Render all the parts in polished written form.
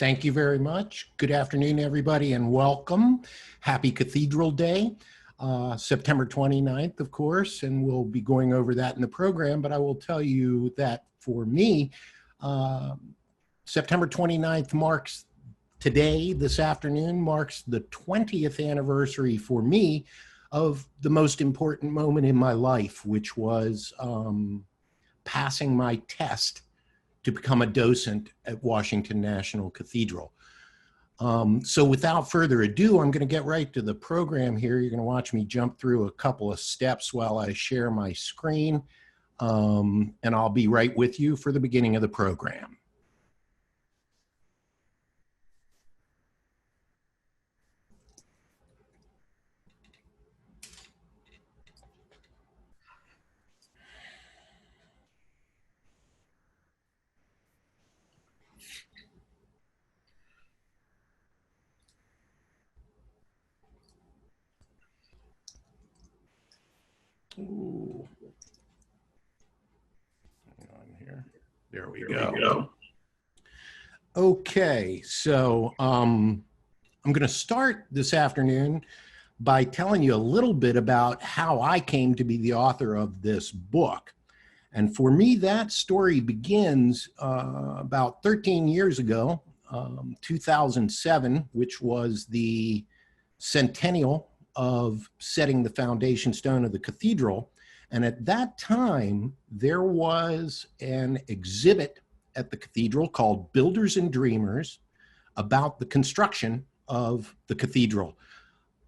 Thank you very much. Good afternoon, everybody, and welcome. Happy Cathedral Day, September 29th, of course, and we'll be going over that in the program, but I will tell you that for me, September 29th marks today, this afternoon, marks the 20th anniversary for me of the most important moment in my life, which was passing my test to become a docent at Washington National Cathedral. So without further ado, I'm going to get right to the program here. You're going to watch me jump through a couple of steps while I share my screen, and I'll be right with you for the beginning of the program. Ooh. Hang on here. There we go. Okay, so I'm going to start this afternoon by telling you a little bit about how I came to be the author of this book. And for me, that story begins about 13 years ago, 2007, which was the centennial of setting the foundation stone of the cathedral. And at that time, there was an exhibit at the cathedral called Builders and Dreamers about the construction of the cathedral.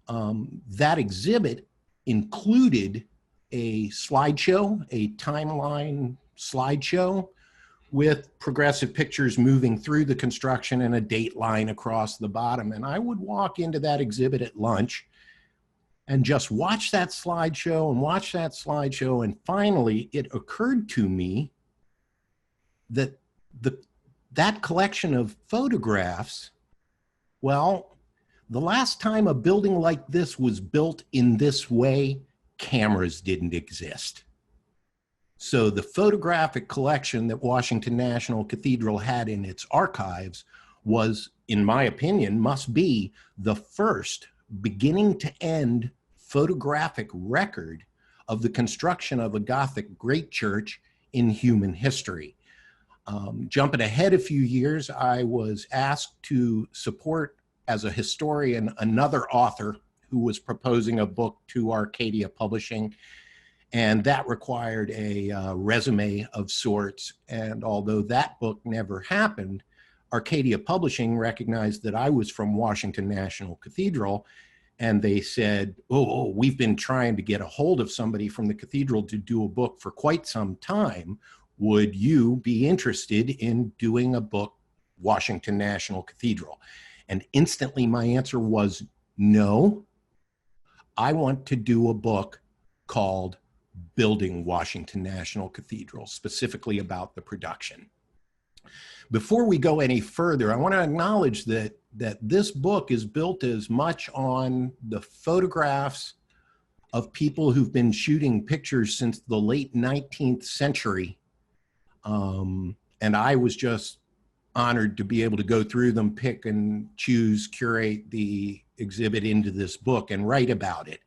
That exhibit included a slideshow, a timeline slideshow with progressive pictures moving through the construction and a date line across the bottom. And I would walk into that exhibit at lunch and just watch that slideshow and watch that slideshow. And finally, it occurred to me that that collection of photographs, well, the last time a building like this was built in this way, cameras didn't exist. So the photographic collection that Washington National Cathedral had in its archives was, in my opinion, must be the first beginning to end photographic record of the construction of a Gothic great church in human history. Jumping ahead a few years, I was asked to support as a historian another author who was proposing a book to Arcadia Publishing, and that required a resume of sorts. And although that book never happened, Arcadia Publishing recognized that I was from Washington National Cathedral, and they said, oh, we've been trying to get a hold of somebody from the cathedral to do a book for quite some time. Would you be interested in doing a book, Washington National Cathedral? And instantly my answer was no. I want to do a book called Building Washington National Cathedral, specifically about the production. Before we go any further, I want to acknowledge that this book is built as much on the photographs of people who've been shooting pictures since the late 19th century. And I was just honored to be able to go through them, pick and choose, curate the exhibit into this book and write about it.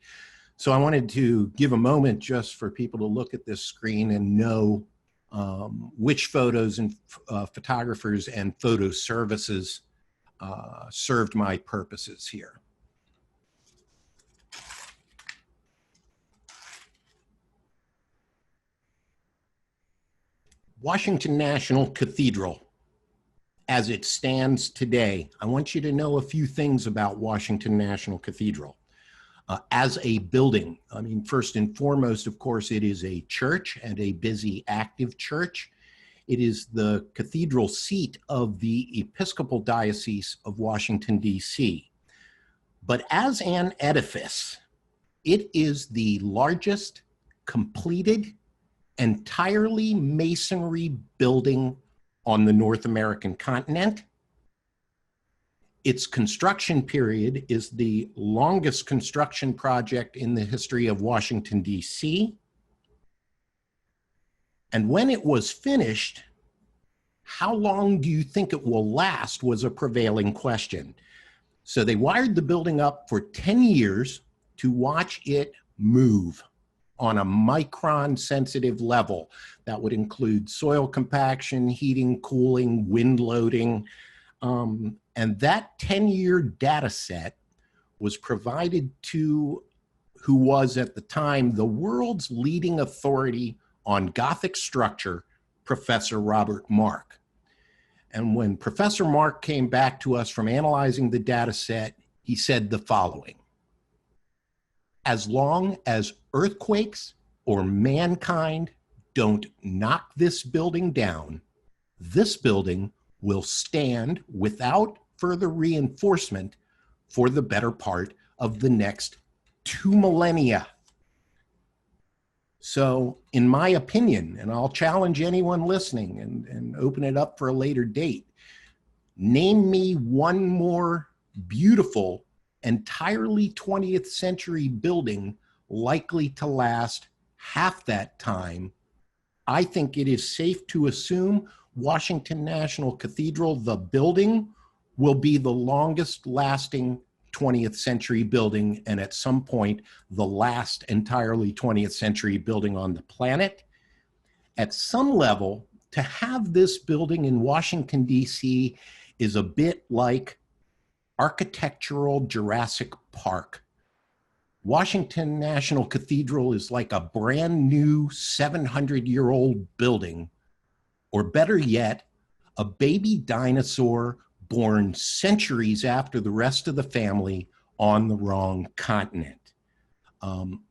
So I wanted to give a moment just for people to look at this screen and know which photos and photographers and photo services served my purposes here. Washington National Cathedral, as it stands today, I want you to know a few things about Washington National Cathedral. As a building, I mean, first and foremost, of course, it is a church and a busy, active church. It is the cathedral seat of the Episcopal Diocese of Washington, D.C. But as an edifice, it is the largest completed entirely masonry building on the North American continent. Its construction period is the longest construction project in the history of Washington, D.C. And when it was finished, How long do you think it will last was a prevailing question. So they wired the building up for 10 years to watch it move on a micron sensitive level. That would include soil compaction, heating, cooling, wind loading. And that 10-year data set was provided to who was at the time the world's leading authority on Gothic structure, Professor Robert Mark. And when Professor Mark came back to us from analyzing the data set, he said the following: as long as earthquakes or mankind don't knock this building down, this building will stand without further reinforcement for the better part of the next 2 millennia. So in my opinion, and I'll challenge anyone listening and open it up for a later date, name me one more beautiful, entirely 20th century building likely to last half that time. I think it is safe to assume Washington National Cathedral, the building, will be the longest lasting 20th century building, and at some point, the last entirely 20th century building on the planet. At some level, to have this building in Washington, D.C. is a bit like architectural Jurassic Park. Washington National Cathedral is like a brand new 700-year-old building, or better yet, a baby dinosaur born centuries after the rest of the family on the wrong continent.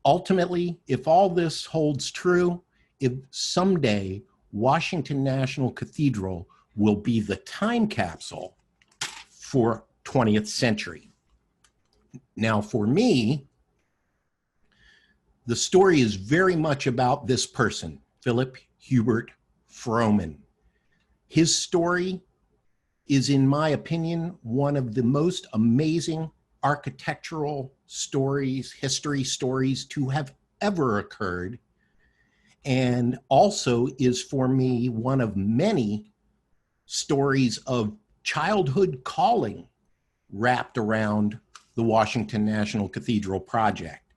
Ultimately, if all this holds true, if someday Washington National Cathedral will be the time capsule for 20th century. Now, for me, the story is very much about this person, Philip Hubert Frohman. His story is, in my opinion, one of the most amazing architectural stories, history stories to have ever occurred, and also is for me one of many stories of childhood calling wrapped around the Washington National Cathedral project.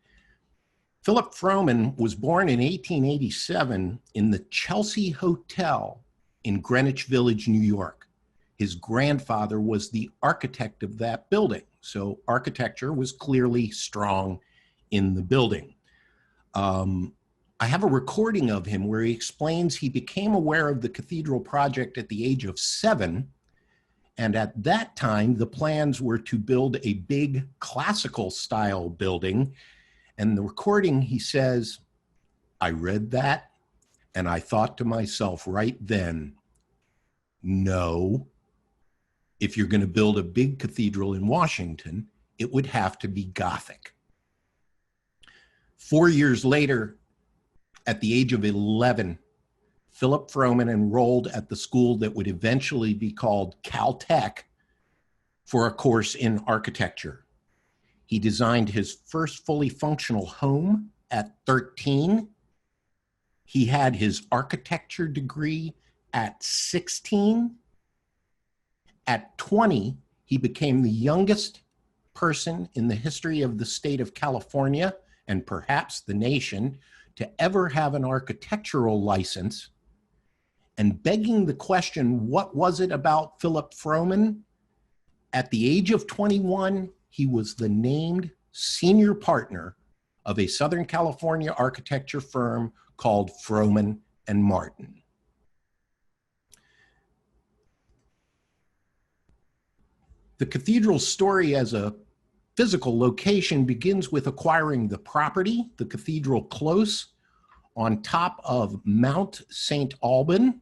Philip Frohman was born in 1887 in the Chelsea Hotel in Greenwich Village, New York. His grandfather was the architect of that building, so architecture was clearly strong in the building. I have a recording of him where he explains he became aware of the cathedral project at the age of 7, and at that time the plans were to build a big classical style building. And the recording, he says, I read that and I thought to myself right then, no, if you're going to build a big cathedral in Washington, it would have to be Gothic. 4 years later, at the age of 11, Philip Frohman enrolled at the school that would eventually be called Caltech for a course in architecture. He designed his first fully functional home at 13. He had his architecture degree at 16. At 20, he became the youngest person in the history of the state of California, and perhaps the nation, to ever have an architectural license. And begging the question, what was it about Philip Frohman? At the age of 21, he was the named senior partner of a Southern California architecture firm called Frohman and Martin. The cathedral's story as a physical location begins with acquiring the property, the Cathedral Close, on top of Mount St. Alban,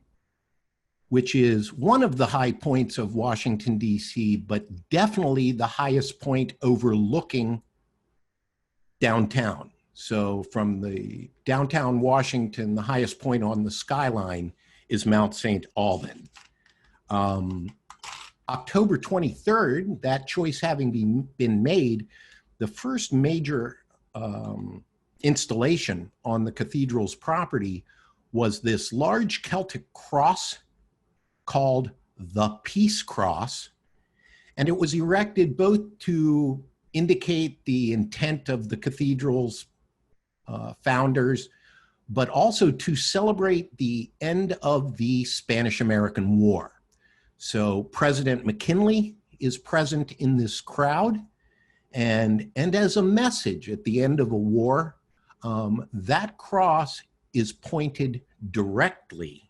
which is one of the high points of Washington, D.C., but definitely the highest point overlooking downtown. So from the downtown Washington, the highest point on the skyline is Mount St. Alban. October 23rd, that choice having been made, the first major installation on the cathedral's property was this large Celtic cross called the Peace Cross, and it was erected both to indicate the intent of the cathedral's founders, but also to celebrate the end of the Spanish-American War. So President McKinley is present in this crowd, and as a message at the end of a war, that cross is pointed directly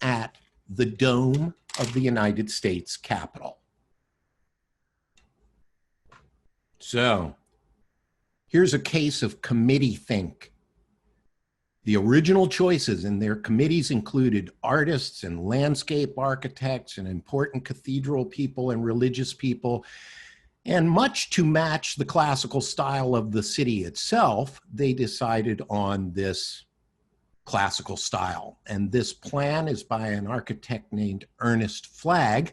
at the dome of the United States Capitol. So here's a case of committee think. The original choices in their committees included artists and landscape architects and important cathedral people and religious people. And much to match the classical style of the city itself, they decided on this classical style. And this plan is by an architect named Ernest Flagg.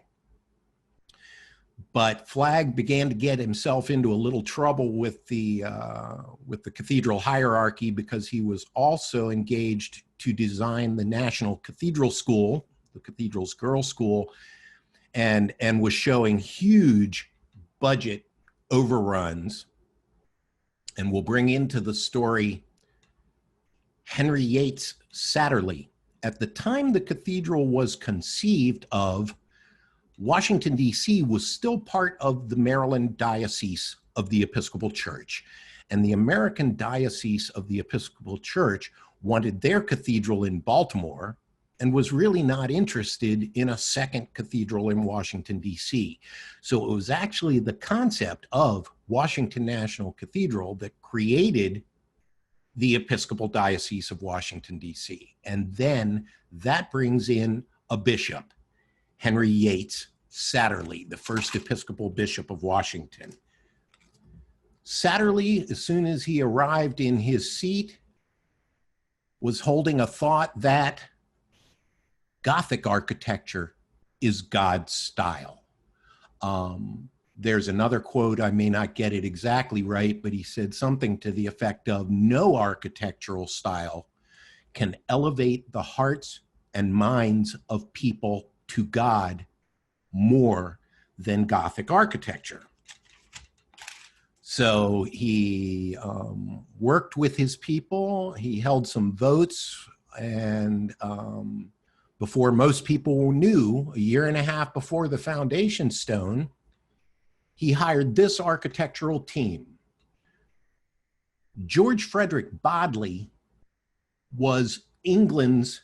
But Flagg began to get himself into a little trouble with the cathedral hierarchy because he was also engaged to design the National Cathedral School, the cathedral's girls' school, and was showing huge budget overruns. And we'll bring into the story Henry Yates Satterlee. At the time the cathedral was conceived of, Washington, D.C. was still part of the Maryland Diocese of the Episcopal Church. And the American Diocese of the Episcopal Church wanted their cathedral in Baltimore and was really not interested in a second cathedral in Washington, D.C. So it was actually the concept of Washington National Cathedral that created the Episcopal Diocese of Washington, D.C. And then that brings in a bishop, Henry Yates Satterlee, the first Episcopal Bishop of Washington. Satterlee, as soon as he arrived in his seat, was holding a thought that Gothic architecture is God's style. There's another quote, I may not get it exactly right, but he said something to the effect of, no architectural style can elevate the hearts and minds of people to God more than Gothic architecture. So he worked with his people, he held some votes, and before most people knew, a year and a half before the foundation stone, he hired this architectural team. George Frederick Bodley was England's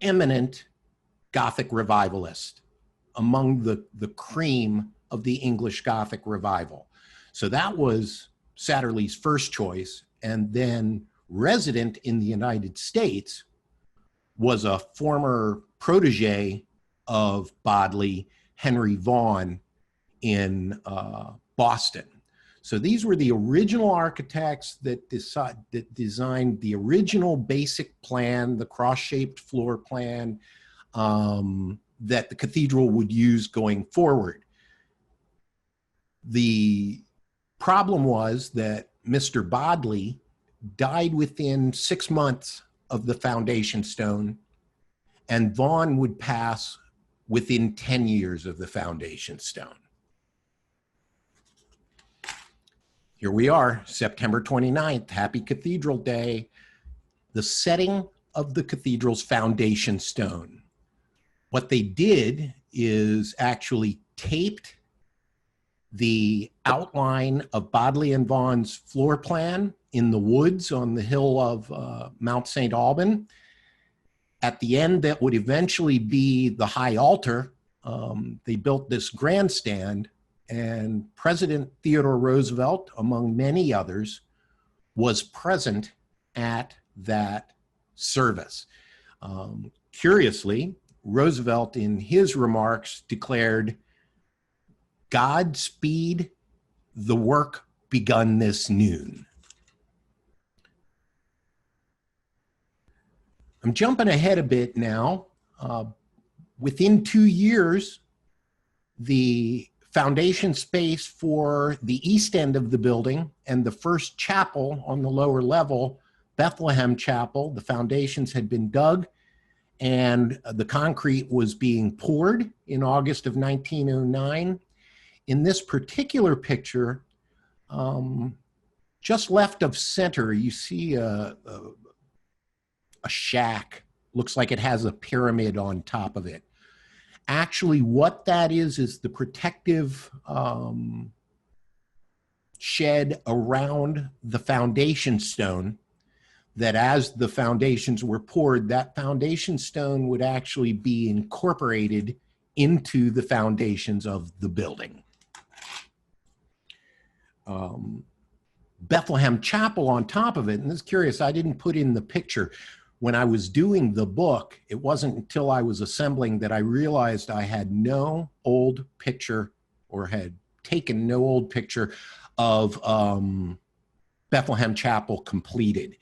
eminent Gothic revivalist, among the cream of the English Gothic revival. So that was Satterlee's first choice. And then resident in the United States was a former protege of Bodley, Henry Vaughan, in Boston. So these were the original architects that designed the original basic plan, the cross-shaped floor plan that the cathedral would use going forward. The problem was that Mr. Bodley died within 6 months of the foundation stone, and Vaughan would pass within 10 years of the foundation stone. Here we are, September 29th, Happy Cathedral Day, the setting of the cathedral's foundation stone. What they did is actually taped the outline of Bodley and Vaughan's floor plan in the woods on the hill of Mount St. Alban. At the end, that would eventually be the high altar. They built this grandstand, and President Theodore Roosevelt, among many others, was present at that service. Curiously, Roosevelt, in his remarks, declared, "Godspeed the work begun this noon." I'm jumping ahead a bit now. Within 2 years, the foundation space for the east end of the building and the first chapel on the lower level, Bethlehem Chapel, the foundations had been dug, and the concrete was being poured in August of 1909. In this particular picture, just left of center, you see a shack. Looks like it has a pyramid on top of it. Actually, what that is the protective shed around the foundation stone, that as the foundations were poured, that foundation stone would actually be incorporated into the foundations of the building. Bethlehem Chapel on top of it, and it's curious, I didn't put in the picture. When I was doing the book, it wasn't until I was assembling that I realized I had no old picture, or had taken no old picture of Bethlehem Chapel completed.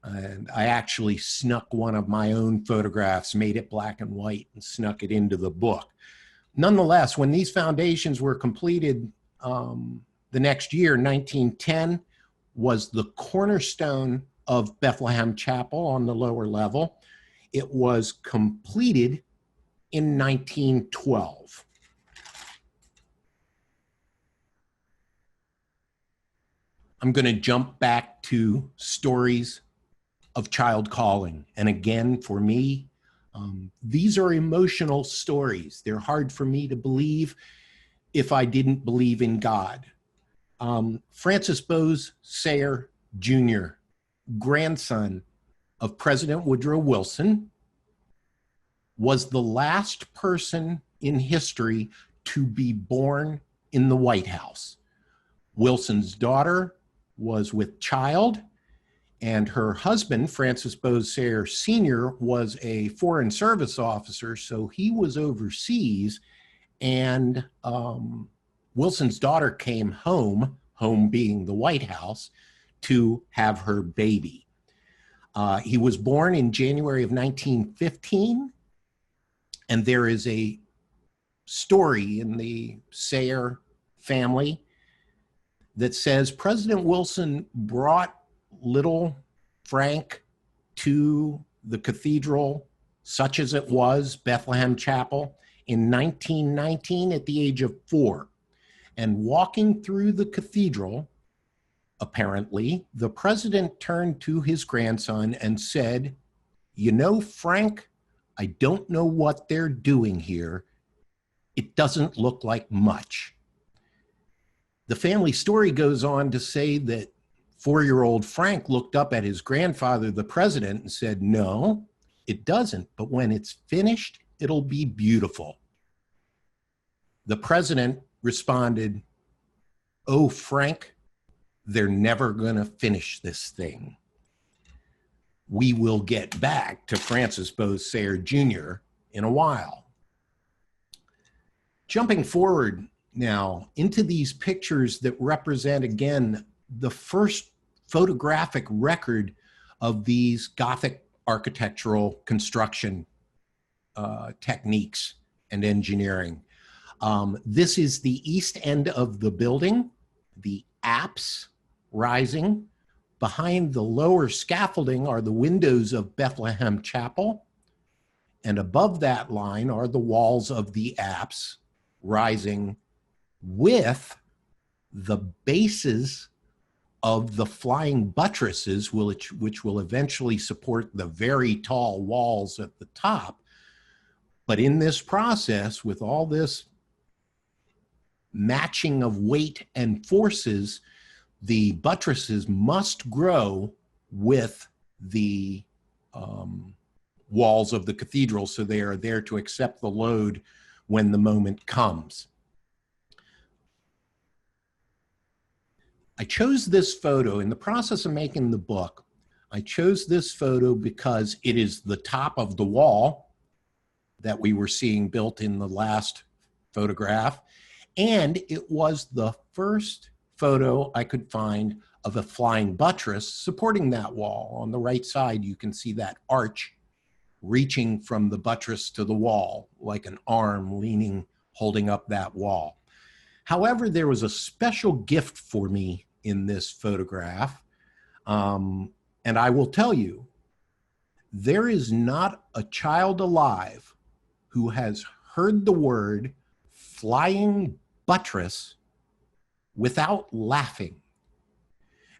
And I actually snuck one of my own photographs, made it black and white, and snuck it into the book. Nonetheless, when these foundations were completed, the next year, 1910, was the cornerstone of Bethlehem Chapel on the lower level. It was completed in 1912. I'm going to jump back to stories of child calling. And again, for me, these are emotional stories. They're hard for me to believe if I didn't believe in God. Francis Bowes Sayre Jr., grandson of President Woodrow Wilson, was the last person in history to be born in the White House. Wilson's daughter was with child, and her husband, Francis Bowes Sayre Sr., was a Foreign Service officer, so he was overseas, and Wilson's daughter came home being the White House, to have her baby. He was born in January of 1915, and there is a story in the Sayre family that says President Wilson brought little Frank to the cathedral, such as it was, Bethlehem Chapel, in 1919 at the age of 4. And walking through the cathedral, apparently, the president turned to his grandson and said, "You know, Frank, I don't know what they're doing here. It doesn't look like much." The family story goes on to say that 4-year-old Frank looked up at his grandfather, the president, and said, "No, it doesn't, but when it's finished, it'll be beautiful." The president responded, "Oh, Frank, they're never going to finish this thing." We will get back to Francis Bowes Sayre Jr. in a while. Jumping forward now into these pictures that represent, again, the first photographic record of these Gothic architectural construction techniques and engineering. This is the east end of the building, the apse rising. Behind the lower scaffolding are the windows of Bethlehem Chapel, and above that line are the walls of the apse rising with the bases of the flying buttresses, which will eventually support the very tall walls at the top. But in this process, with all this matching of weight and forces, the buttresses must grow with the walls of the cathedral, so they are there to accept the load when the moment comes. I chose this photo in the process of making the book. I chose this photo because it is the top of the wall that we were seeing built in the last photograph, and it was the first photo I could find of a flying buttress supporting that wall. On the right side, you can see that arch reaching from the buttress to the wall, like an arm leaning, holding up that wall. However, there was a special gift for me in this photograph, and I will tell you There is not a child alive who has heard the word flying buttress without laughing.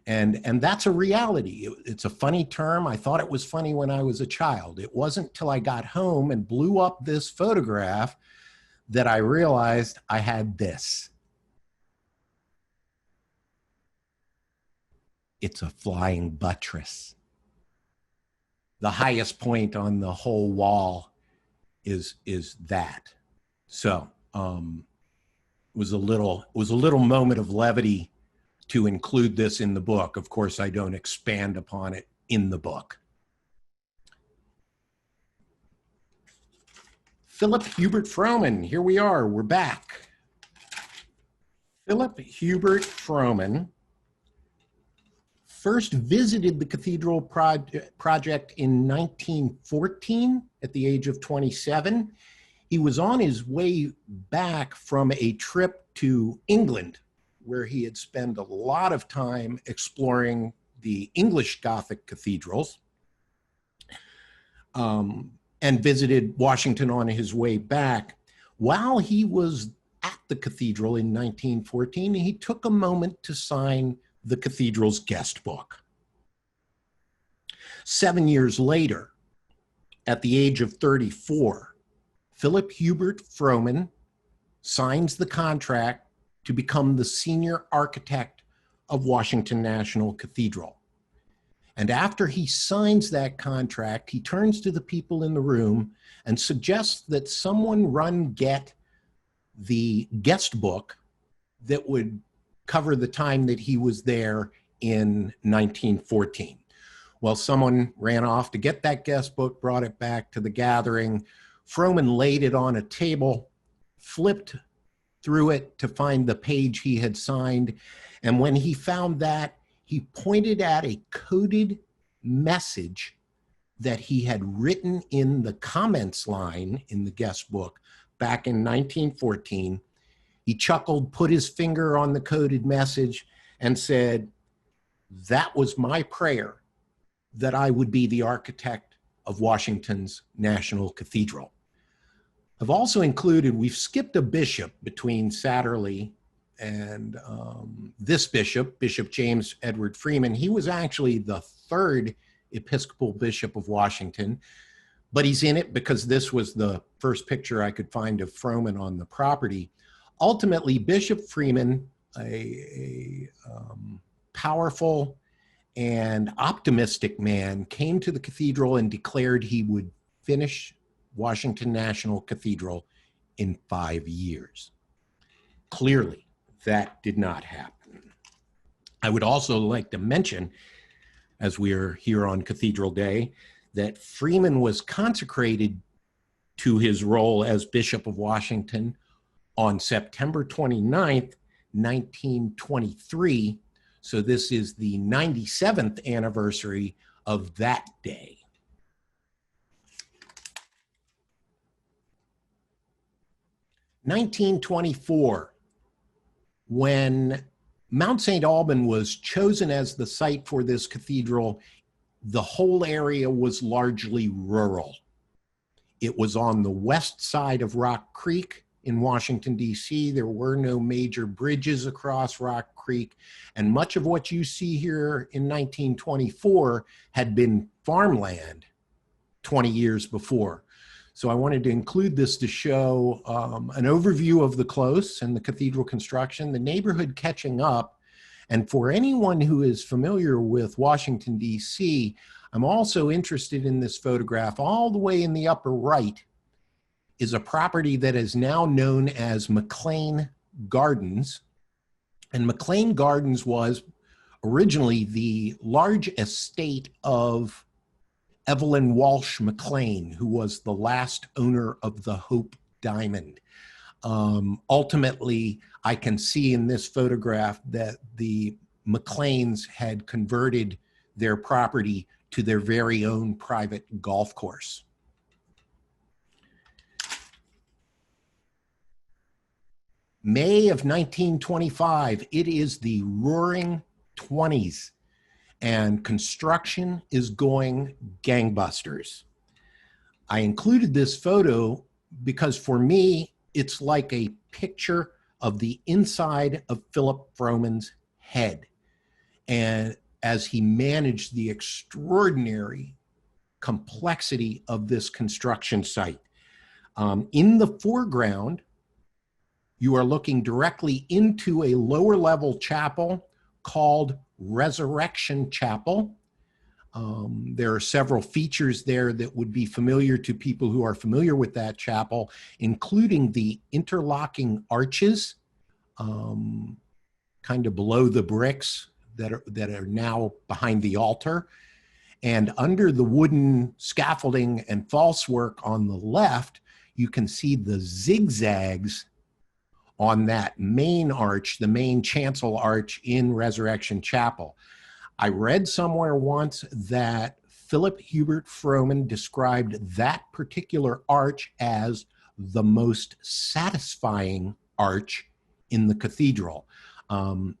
And that's a reality. It's a funny term. I thought it was funny when I was a child. It wasn't till I got home and blew up this photograph that I realized I had this. It's a flying buttress. The highest point on the whole wall is that. So it was a little moment of levity to include this in the book. Of course, I don't expand upon it in the book. Philip Hubert Frohman, here we are, we're back. Philip Hubert Frohman first visited the Cathedral project in 1914 at the age of 27. He was on his way back from a trip to England, where he had spent a lot of time exploring the English Gothic cathedrals, and visited Washington on his way back. While he was at the cathedral in 1914, he took a moment to sign the cathedral's guest book. 7 years later, at the age of 34, Philip Hubert Frohman signs the contract to become the senior architect of Washington National Cathedral. And after he signs that contract, he turns to the people in the room and suggests that someone get the guest book that would cover the time that he was there in 1914. Well, someone ran off to get that guest book, brought it back to the gathering. Frohman laid it on a table, flipped through it to find the page he had signed. And when he found that, he pointed at a coded message that he had written in the comments line in the guest book back in 1914. He chuckled, put his finger on the coded message, and said, "That was my prayer, that I would be the architect of Washington's National Cathedral." I've also included, we've skipped a bishop between Satterlee and this bishop, Bishop James Edward Freeman. He was actually the third Episcopal Bishop of Washington, but he's in it because this was the first picture I could find of Frohman on the property. Ultimately, Bishop Freeman, a powerful and optimistic man, came to the cathedral and declared he would finish Washington National Cathedral in 5 years. Clearly, that did not happen. I would also like to mention, as we are here on Cathedral Day, that Freeman was consecrated to his role as Bishop of Washington on September 29th, 1923. So this is the 97th anniversary of that day. In 1924, when Mount St. Alban was chosen as the site for this cathedral, the whole area was largely rural. It was on the west side of Rock Creek in Washington, D.C. There were no major bridges across Rock Creek, and much of what you see here in 1924 had been farmland 20 years before. So I wanted to include this to show an overview of the close and the cathedral construction, the neighborhood catching up. And for anyone who is familiar with Washington, D.C., I'm also interested in this photograph. All the way in the upper right is a property that is now known as McLean Gardens. And McLean Gardens was originally the large estate of Evelyn Walsh McLean, who was the last owner of the Hope Diamond. Ultimately, I can see in this photograph that the McLeans had converted their property to their very own private golf course. May of 1925, it is the roaring 20s. and construction is going gangbusters. I included this photo because for me, it's like a picture of the inside of Philip Frohman's head, and as he managed the extraordinary complexity of this construction site. In the foreground, you are looking directly into a lower level chapel called Resurrection Chapel. There are several features there that would be familiar to people who are familiar with that chapel, including the interlocking arches, kind of below the bricks that are now behind the altar. And under the wooden scaffolding and false work on the left, you can see the zigzags on that main arch, the main chancel arch in Resurrection Chapel. I read somewhere once that Philip Hubert Frohman described that particular arch as the most satisfying arch in the cathedral.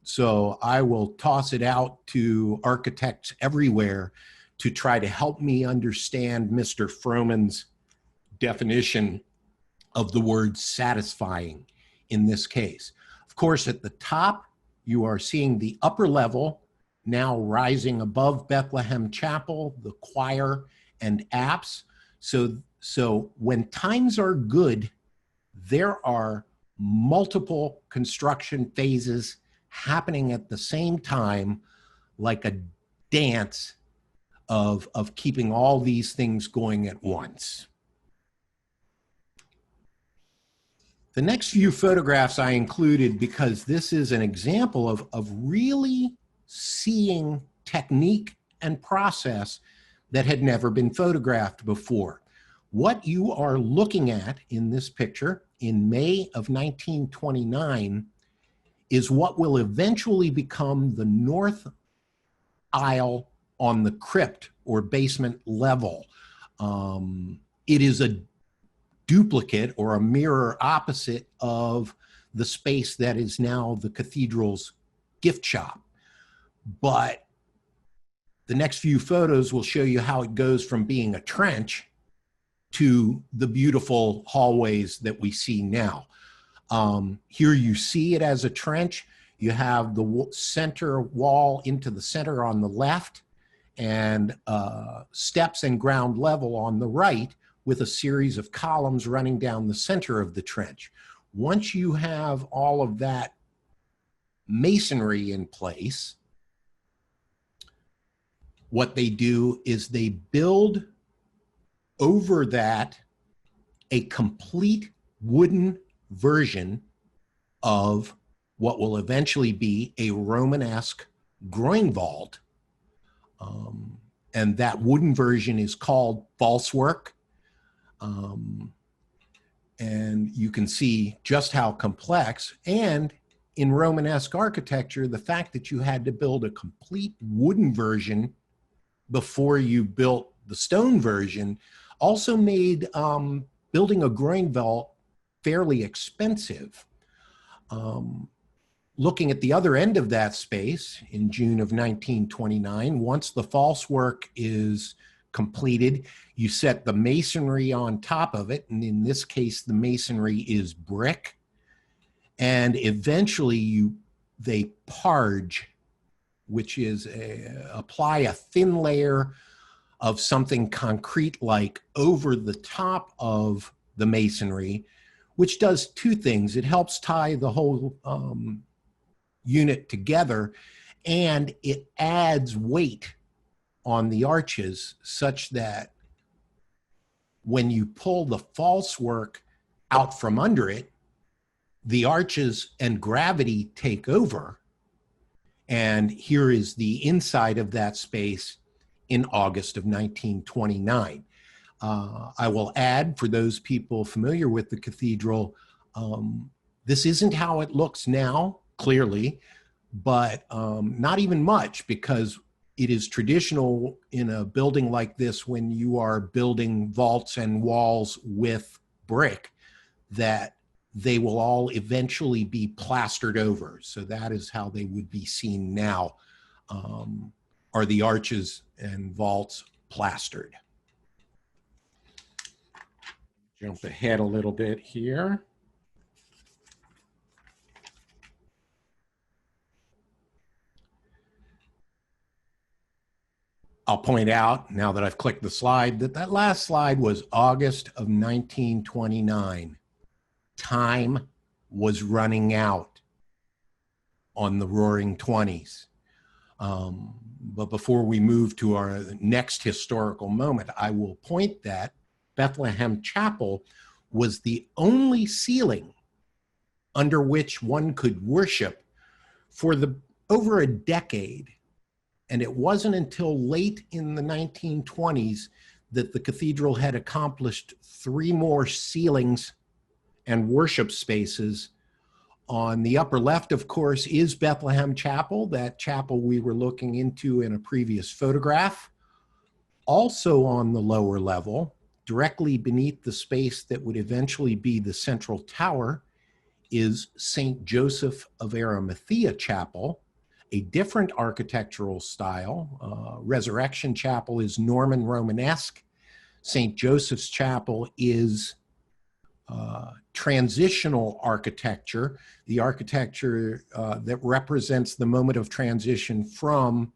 So I will toss it out to architects everywhere to try to help me understand Mr. Frohman's definition of the word satisfying in this case. Of course, at the top, you are seeing the upper level now rising above Bethlehem Chapel, the choir and apse. So when times are good, there are multiple construction phases happening at the same time, like a dance of keeping all these things going at once. The next few photographs I included because this is an example of really seeing technique and process that had never been photographed before. What you are looking at in this picture in May of 1929 is what will eventually become the north aisle on the crypt or basement level. It is a duplicate or a mirror opposite of the space that is now the cathedral's gift shop. But the next few photos will show you how it goes from being a trench to the beautiful hallways that we see now. Here you see it as a trench. You have the center wall into the center on the left and steps and ground level on the right with a series of columns running down the center of the trench. Once you have all of that masonry in place, what they do is they build over that a complete wooden version of what will eventually be a Romanesque groin vault. And that wooden version is called false work. And you can see just how complex, and in Romanesque architecture, the fact that you had to build a complete wooden version before you built the stone version also made building a groin vault fairly expensive. Looking at the other end of that space in June of 1929, once the false work is completed, you set the masonry on top of it, and in this case, the masonry is brick, and eventually they parge, which is apply a thin layer of something concrete-like over the top of the masonry, which does two things. It helps tie the whole unit together, and it adds weight on the arches such that when you pull the false work out from under it, the arches and gravity take over. And here is the inside of that space in August of 1929. I will add, for those people familiar with the cathedral, this isn't how it looks now, clearly, but not even much, because it is traditional in a building like this, when you are building vaults and walls with brick, that they will all eventually be plastered over. So that is how they would be seen now on are the arches and vaults plastered. Jump ahead a little bit here. I'll point out, now that I've clicked the slide, that that last slide was August of 1929. Time was running out on the Roaring Twenties. But before we move to our next historical moment, I will point that Bethlehem Chapel was the only ceiling under which one could worship for over a decade. And it wasn't until late in the 1920s that the cathedral had accomplished 3 more ceilings and worship spaces. On the upper left, of course, is Bethlehem Chapel, that chapel we were looking into in a previous photograph. Also on the lower level, directly beneath the space that would eventually be the central tower, is St. Joseph of Arimathea Chapel, a different architectural style. Resurrection Chapel is Norman Romanesque. St. Joseph's Chapel is transitional architecture, the architecture that represents the moment of transition from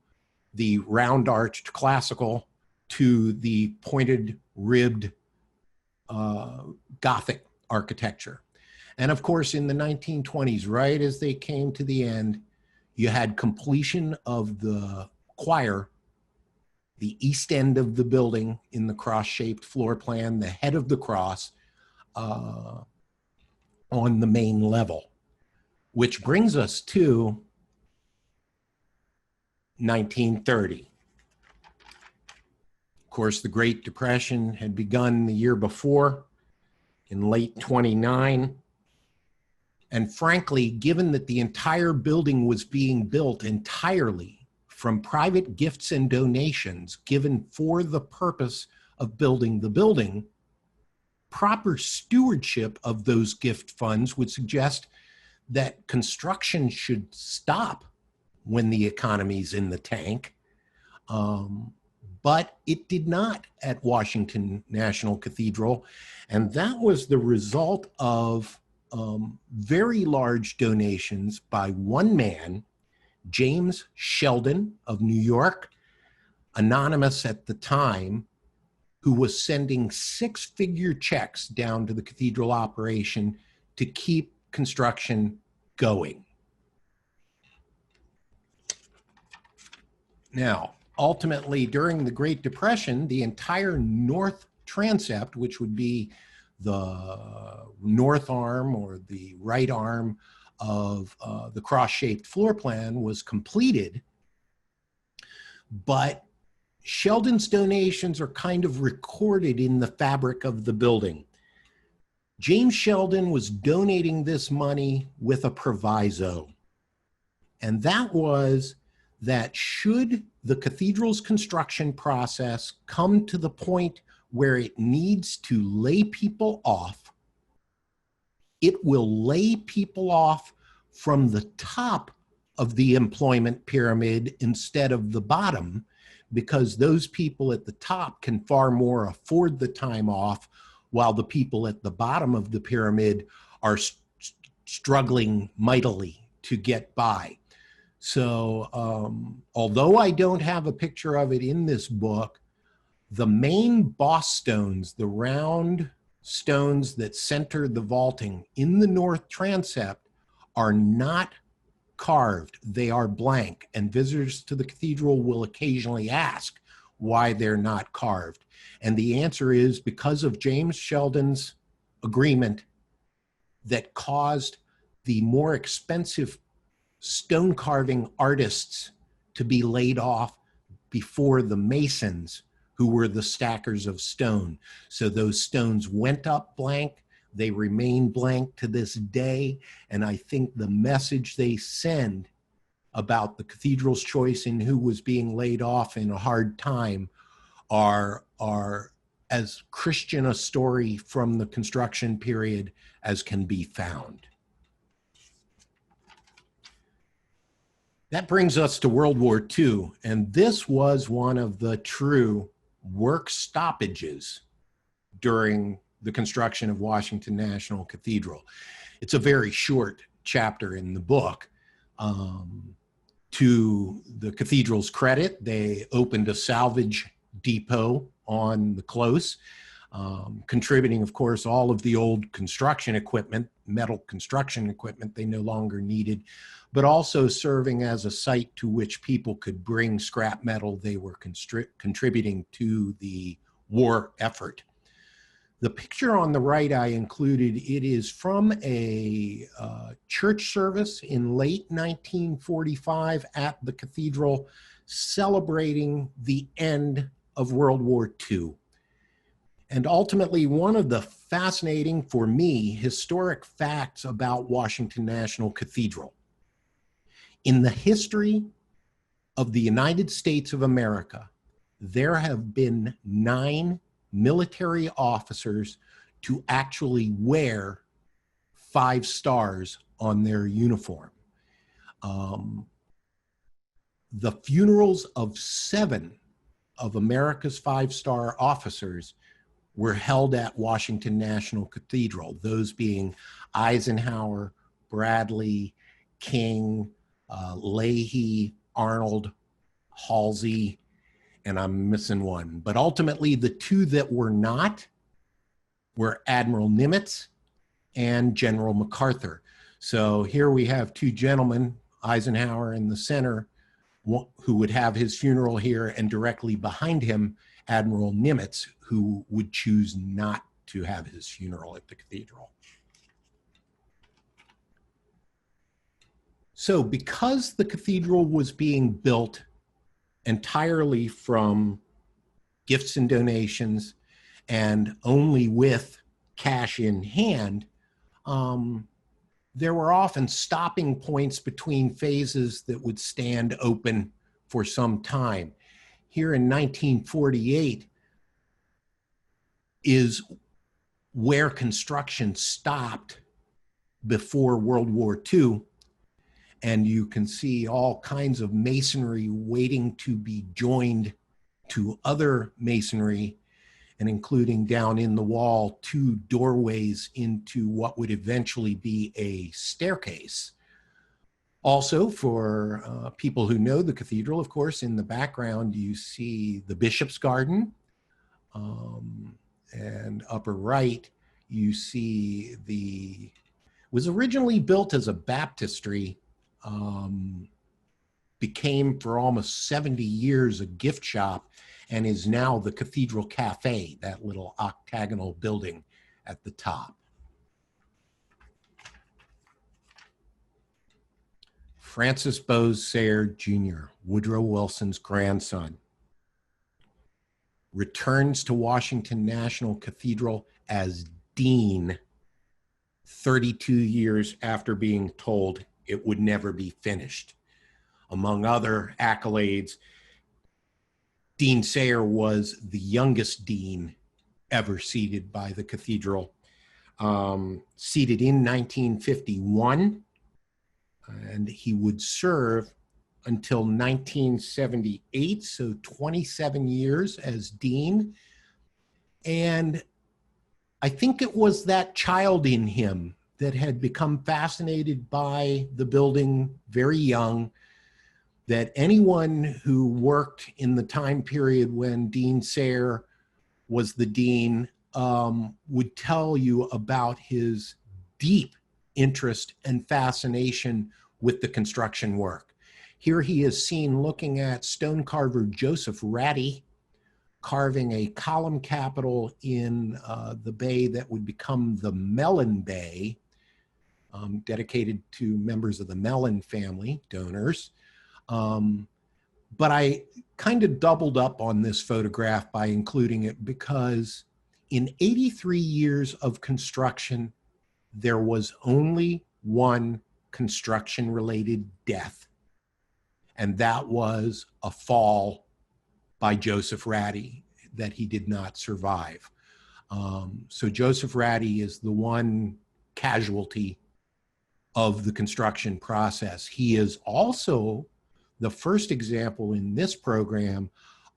the round-arched classical to the pointed, ribbed Gothic architecture. And of course, in the 1920s, right as they came to the end, you had completion of the choir, the east end of the building in the cross-shaped floor plan, the head of the cross on the main level, which brings us to 1930. Of course, the Great Depression had begun the year before, in late 29. And frankly, given that the entire building was being built entirely from private gifts and donations given for the purpose of building the building, proper stewardship of those gift funds would suggest that construction should stop when the economy's in the tank. But it did not at Washington National Cathedral. And that was the result of very large donations by one man, James Sheldon of New York, anonymous at the time, who was sending 6-figure checks down to the cathedral operation to keep construction going. Now, ultimately, during the Great Depression, the entire north transept, which would be the north arm or the right arm of the cross-shaped floor plan, was completed. But Sheldon's donations are kind of recorded in the fabric of the building. James Sheldon was donating this money with a proviso, and that was that should the cathedral's construction process come to the point where it needs to lay people off, it will lay people off from the top of the employment pyramid instead of the bottom, because those people at the top can far more afford the time off, while the people at the bottom of the pyramid are struggling mightily to get by. So although I don't have a picture of it in this book, the main boss stones, the round stones that center the vaulting in the north transept, are not carved. They are blank, and visitors to the cathedral will occasionally ask why they're not carved. And the answer is because of James Sheldon's agreement that caused the more expensive stone carving artists to be laid off before the masons, who were the stackers of stone. So those stones went up blank. They remain blank to this day. And I think the message they send about the cathedral's choice in who was being laid off in a hard time are as Christian a story from the construction period as can be found. That brings us to World War II, and this was one of the true work stoppages during the construction of Washington National Cathedral. It's a very short chapter in the book. To the cathedral's credit, they opened a salvage depot on the close, contributing, of course, all of the old construction equipment, metal construction equipment they no longer needed, but also serving as a site to which people could bring scrap metal they were contributing to the war effort. The picture on the right I included, it is from a church service in late 1945 at the cathedral celebrating the end of World War II. And ultimately, one of the fascinating, for me, historic facts about Washington National Cathedral. In the history of the United States of America, there have been 9 military officers to actually wear 5 stars on their uniform. The funerals of 7 of America's 5-star officers were held at Washington National Cathedral, those being Eisenhower, Bradley, King, Leahy, Arnold, Halsey, and I'm missing one. But ultimately, the 2 that were not were Admiral Nimitz and General MacArthur. So here we have 2 gentlemen, Eisenhower in the center, who would have his funeral here, and directly behind him, Admiral Nimitz, who would choose not to have his funeral at the cathedral. So because the cathedral was being built entirely from gifts and donations and only with cash in hand, there were often stopping points between phases that would stand open for some time. Here in 1948 is where construction stopped before World War II. And you can see all kinds of masonry waiting to be joined to other masonry, and including down in the wall 2 doorways into what would eventually be a staircase. Also, for people who know the cathedral, of course, in the background you see the Bishop's Garden, and upper right you see was originally built as a baptistry, became for almost 70 years a gift shop, and is now the Cathedral Cafe, that little octagonal building at the top. Francis Bowes Sayre Jr., Woodrow Wilson's grandson, returns to Washington National Cathedral as dean 32 years after being told it would never be finished. Among other accolades, Dean Sayre was the youngest dean ever seated by the cathedral, seated in 1951, and he would serve until 1978, so 27 years as dean. And I think it was that child in him that had become fascinated by the building very young, that anyone who worked in the time period when Dean Sayre was the dean would tell you about his deep interest and fascination with the construction work. Here he is seen looking at stone carver Joseph Ratty carving a column capital in the bay that would become the Mellon Bay, dedicated to members of the Mellon family, donors. But I kind of doubled up on this photograph by including it because in 83 years of construction, there was only one construction-related death, and that was a fall by Joseph Ratty that he did not survive. So Joseph Ratty is the one casualty of the construction process. He is also the first example in this program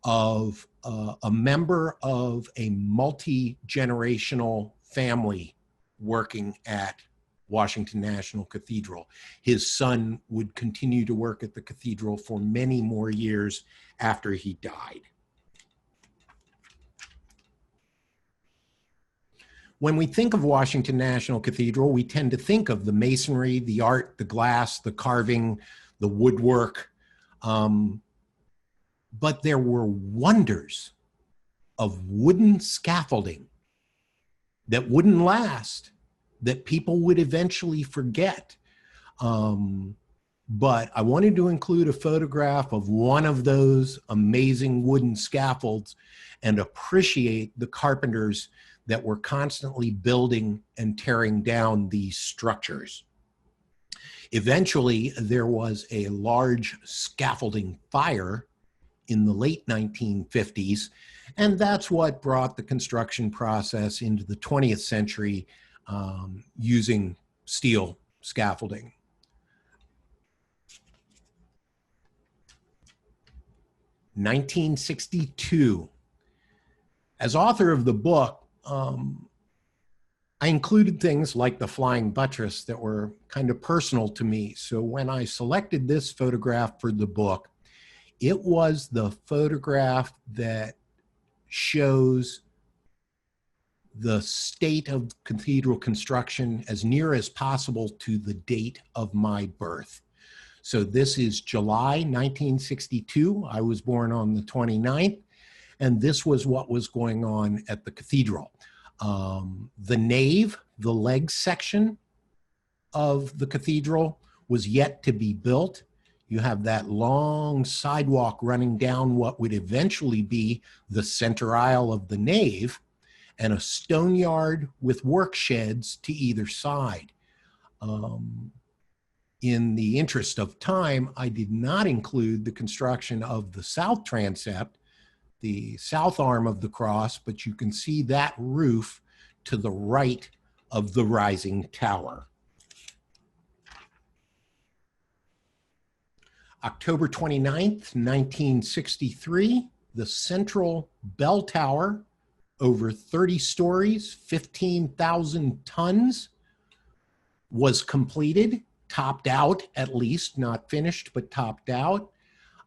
of a member of a multi-generational family working at Washington National Cathedral. His son would continue to work at the cathedral for many more years after he died. When we think of Washington National Cathedral, we tend to think of the masonry, the art, the glass, the carving, the woodwork. But there were wonders of wooden scaffolding that wouldn't last, that people would eventually forget. But I wanted to include a photograph of one of those amazing wooden scaffolds and appreciate the carpenters that were constantly building and tearing down these structures. Eventually, there was a large scaffolding fire in the late 1950s, and that's what brought the construction process into the 20th century using steel scaffolding. (1962). As author of the book, I included things like the flying buttress that were kind of personal to me. So when I selected this photograph for the book, it was the photograph that shows the state of cathedral construction as near as possible to the date of my birth. So this is July 1962. I was born on the 29th, and this was what was going on at the cathedral. The nave, the leg section of the cathedral, was yet to be built. You have that long sidewalk running down what would eventually be the center aisle of the nave, and a stone yard with work sheds to either side. In the interest of time, I did not include the construction of the south transept, the south arm of the cross, but you can see that roof to the right of the rising tower. October 29th, 1963, the central bell tower, over 30 stories, 15,000 tons, was completed, topped out at least, not finished, but topped out.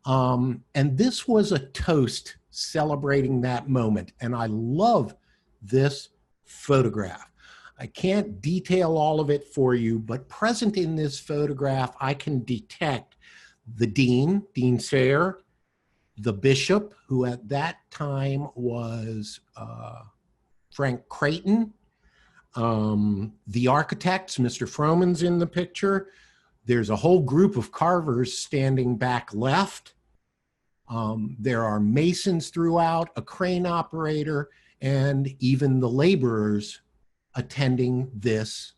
And this was a toast celebrating that moment. And I love this photograph. I can't detail all of it for you, but present in this photograph, I can detect the dean, Dean Sayre, the bishop, who at that time was Frank Creighton, the architects, Mr. Frohman's in the picture. There's a whole group of carvers standing back left. There are masons throughout, a crane operator, and even the laborers attending this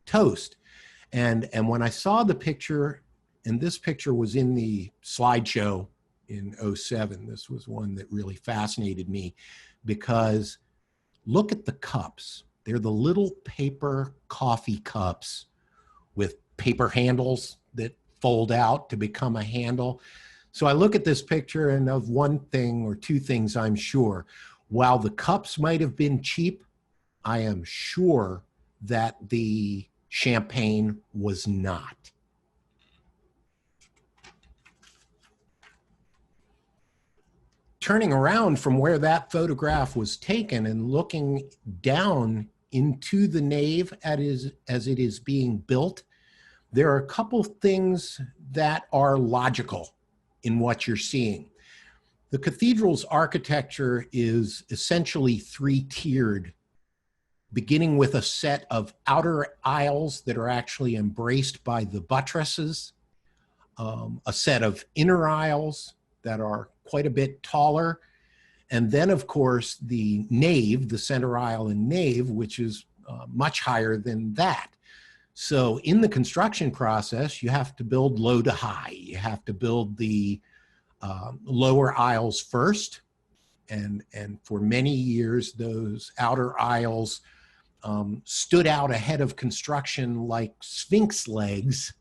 toast. And when I saw the picture, and this picture was in the slideshow in '07, this was one that really fascinated me, because look at the cups. They're the little paper coffee cups with paper handles that fold out to become a handle. So I look at this picture, and of one thing or two things I'm sure. While the cups might have been cheap, I am sure that the champagne was not. Turning around from where that photograph was taken and looking down into the nave as it is being built, there are a couple things that are logical in what you're seeing. The cathedral's architecture is essentially three-tiered, beginning with a set of outer aisles that are actually embraced by the buttresses, a set of inner aisles that are quite a bit taller, and then, of course, the nave, the center aisle and nave, which is much higher than that. So in the construction process, you have to build low to high. You have to build the lower aisles first, and for many years, those outer aisles stood out ahead of construction like sphinx legs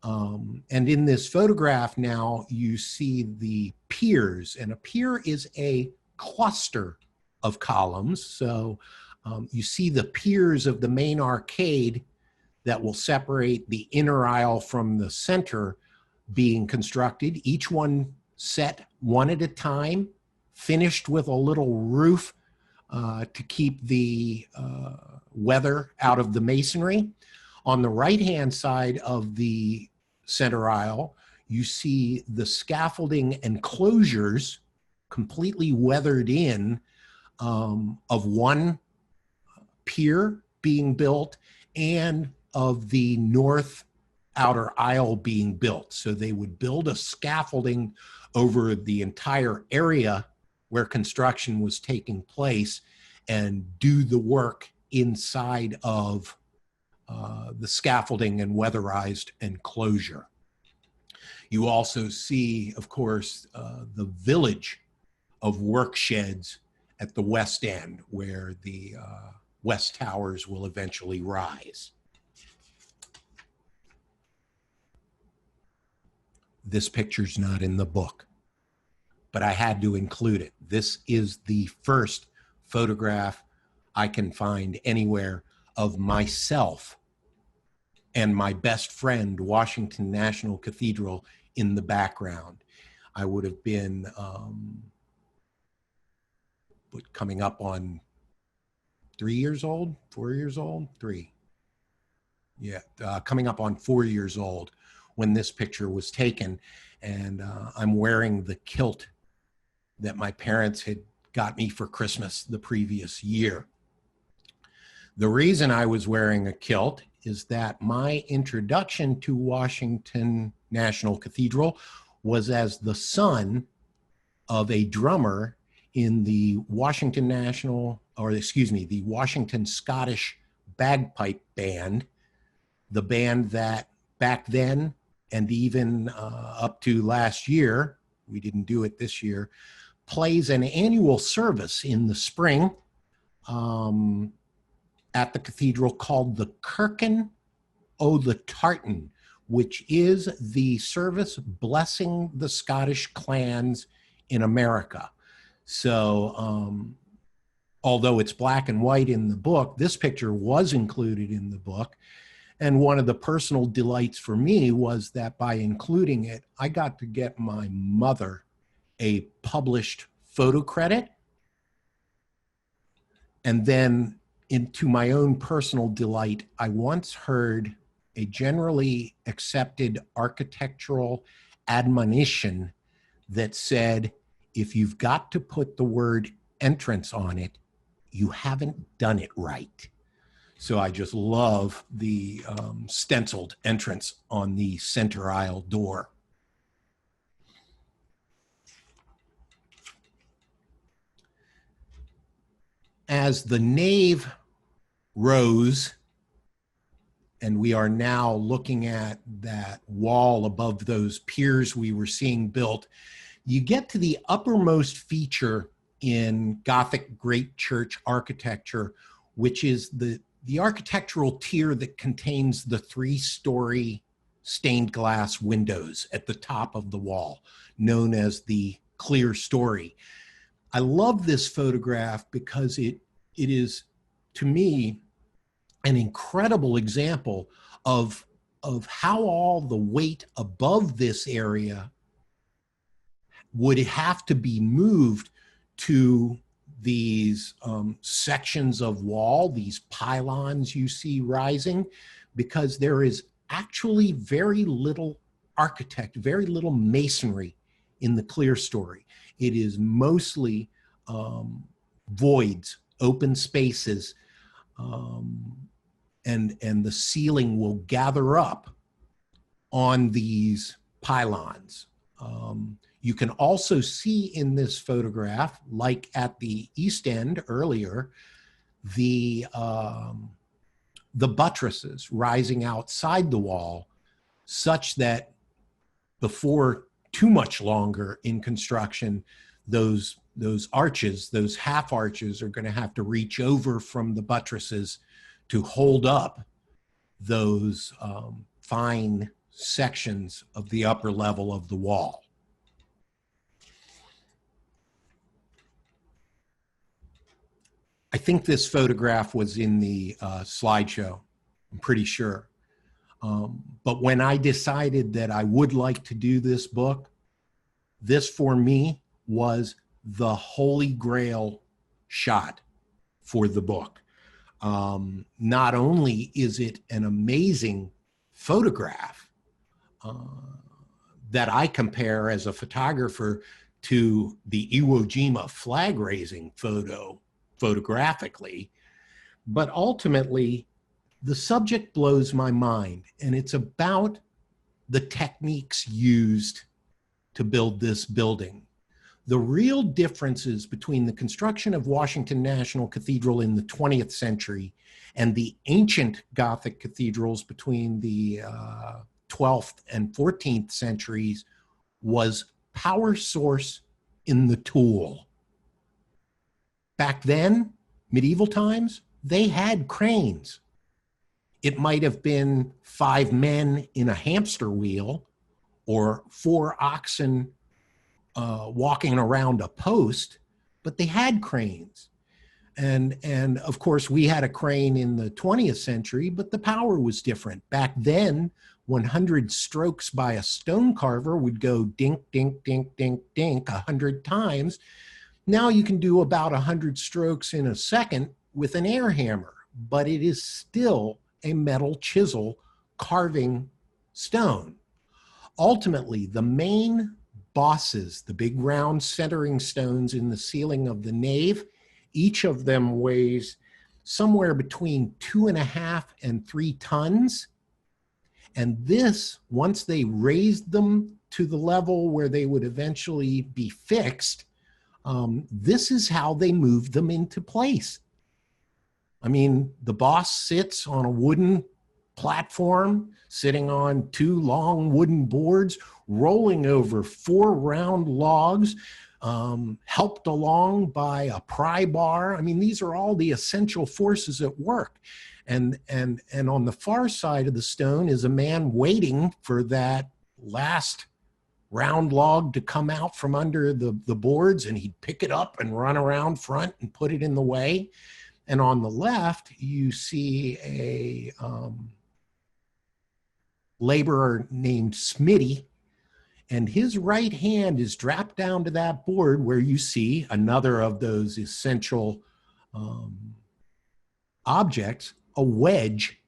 And in this photograph now, you see the piers, and a pier is a cluster of columns. So you see the piers of the main arcade that will separate the inner aisle from the center being constructed, each one set one at a time, finished with a little roof to keep the weather out of the masonry. On the right-hand side of the center aisle, you see the scaffolding and closures completely weathered in of one pier being built and of the north outer aisle being built. So they would build a scaffolding over the entire area where construction was taking place and do the work inside of the scaffolding and weatherized enclosure. You also see, of course, the village of work sheds at the west end where the west towers will eventually rise. This picture's not in the book, but I had to include it. This is the first photograph I can find anywhere of myself and my best friend, Washington National Cathedral, in the background. I would have been coming up on 3 years old, 4 years old, 3. Yeah, coming up on 4 years old when this picture was taken. And I'm wearing the kilt that my parents had got me for Christmas the previous year. The reason I was wearing a kilt is that my introduction to Washington National Cathedral was as the son of a drummer in the Washington the Washington Scottish Bagpipe Band, the band that back then and even up to last year, we didn't do it this year, plays an annual service in the spring at the cathedral called the Kirkin o' the Tartan, which is the service blessing the Scottish clans in America. So although it's black and white in the book, this picture was included in the book. And one of the personal delights for me was that by including it, I got to get my mother a published photo credit. And then, into my own personal delight, I once heard a generally accepted architectural admonition that said, if you've got to put the word entrance on it, you haven't done it right. So I just love the stenciled entrance on the center aisle door. As the nave rose, and we are now looking at that wall above those piers we were seeing built, you get to the uppermost feature in Gothic great church architecture, which is the architectural tier that contains the 3-story stained glass windows at the top of the wall, known as the clear story. I love this photograph because it is, to me, an incredible example of how all the weight above this area would have to be moved to these sections of wall, these pylons you see rising, because there is actually very little very little masonry in the clear story. It is mostly voids, open spaces, and the ceiling will gather up on these pylons. You can also see in this photograph, like at the east end earlier, the buttresses rising outside the wall, such that before too much longer in construction, those arches, those half arches, are going to have to reach over from the buttresses to hold up those fine sections of the upper level of the wall. I think this photograph was in the slideshow, I'm pretty sure. But when I decided that I would like to do this book, this for me was the holy grail shot for the book. Not only is it an amazing photograph that I compare as a photographer to the Iwo Jima flag raising photographically, but ultimately the subject blows my mind, and it's about the techniques used to build this building. The real differences between the construction of Washington National Cathedral in the 20th century and the ancient Gothic cathedrals between the 12th and 14th centuries was power source in the tool. Back then, medieval times, they had cranes. It might have been 5 men in a hamster wheel or 4 oxen walking around a post, but they had cranes. And of course, we had a crane in the 20th century, but the power was different. Back then, 100 strokes by a stone carver would go dink, dink, dink, dink, dink 100 times. Now you can do about 100 strokes in a second with an air hammer, but it is still a metal chisel carving stone. Ultimately, the main bosses, the big round centering stones in the ceiling of the nave, each of them weighs somewhere between 2.5 and 3 tons. And this, once they raised them to the level where they would eventually be fixed, this is how they moved them into place. I mean, the boss sits on a wooden platform, sitting on 2 long wooden boards, rolling over 4 round logs, helped along by a pry bar. I mean, these are all the essential forces at work. And on the far side of the stone is a man waiting for that last round log to come out from under the boards, and he'd pick it up and run around front and put it in the way. And on the left, you see a laborer named Smitty, and his right hand is strapped down to that board where you see another of those essential objects, a wedge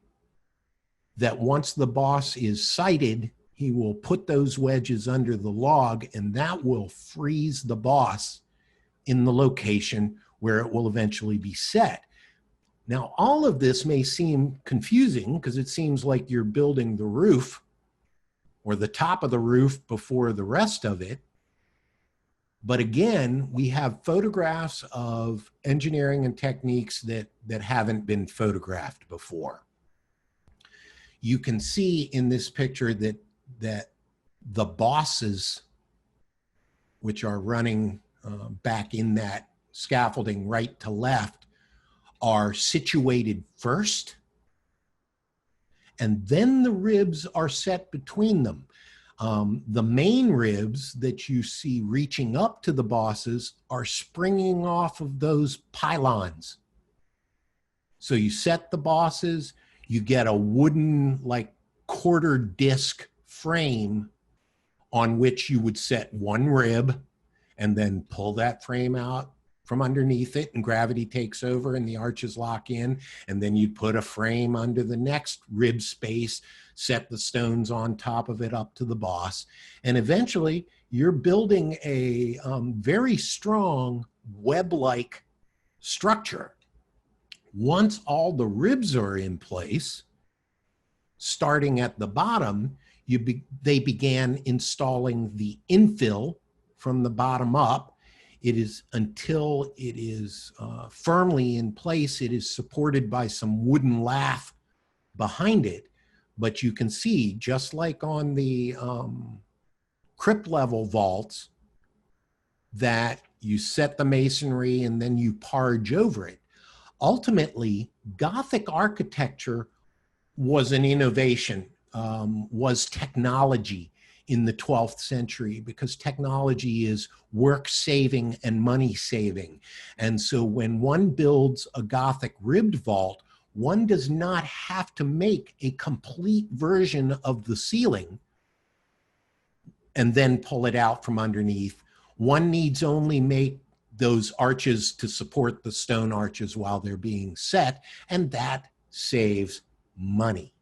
that once the boss is sighted, he will put those wedges under the log, and that will freeze the boss in the location where it will eventually be set. Now, all of this may seem confusing because it seems like you're building the roof or the top of the roof before the rest of it. But again, we have photographs of engineering and techniques that haven't been photographed before. You can see in this picture that the bosses, which are running back in that scaffolding right to left, are situated first, and then the ribs are set between them. The main ribs that you see reaching up to the bosses are springing off of those pylons. So you set the bosses, you get a wooden, like, quarter disc frame on which you would set one rib and then pull that frame out from underneath it, and gravity takes over and the arches lock in, and then you'd put a frame under the next rib space, set the stones on top of it up to the boss, and eventually you're building a very strong web-like structure. Once all the ribs are in place, starting at the bottom, they began installing the infill from the bottom up. It is until it is firmly in place, it is supported by some wooden lath behind it. But you can see, just like on the crypt level vaults, that you set the masonry and then you parge over it. Ultimately, Gothic architecture was an innovation was technology in the 12th century, because technology is work saving and money saving. And so when one builds a Gothic ribbed vault, one does not have to make a complete version of the ceiling and then pull it out from underneath. One needs only make those arches to support the stone arches while they're being set, and that saves money.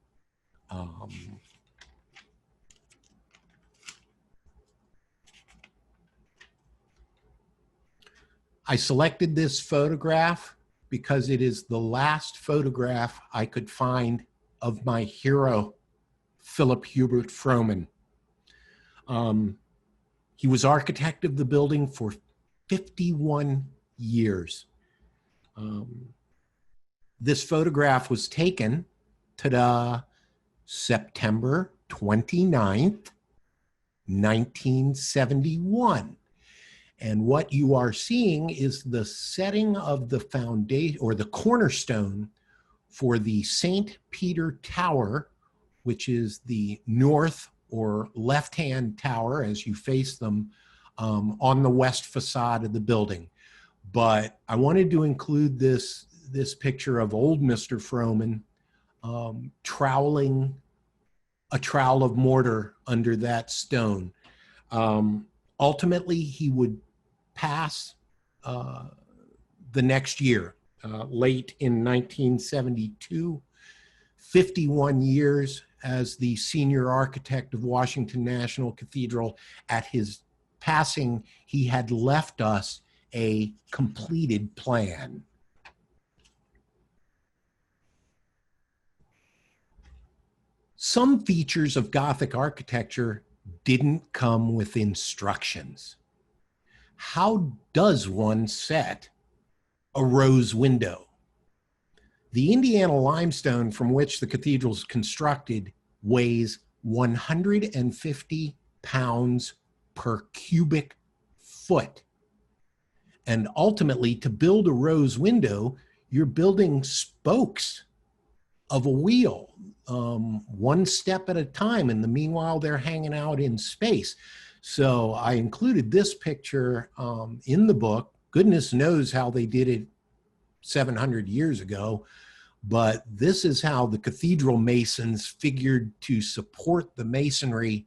I selected this photograph because it is the last photograph I could find of my hero, Philip Hubert Frohman. He was architect of the building for 51 years. This photograph was taken, ta-da, September 29th, 1971. And what you are seeing is the setting of the foundation, or the cornerstone, for the St. Peter Tower, which is the north or left-hand tower as you face them on the west facade of the building. But I wanted to include this picture of old Mr. Frohman troweling a trowel of mortar under that stone. Ultimately, he would pass the next year, late in 1972, 51 years as the senior architect of Washington National Cathedral. At his passing, he had left us a completed plan. Some features of Gothic architecture didn't come with instructions. How does one set a rose window? The Indiana limestone from which the cathedral is constructed weighs 150 pounds per cubic foot. And ultimately, to build a rose window, you're building spokes of a wheel, one step at a time. In the meanwhile, they're hanging out in space. So I included this picture in the book. Goodness knows how they did it 700 years ago, but this is how the cathedral masons figured to support the masonry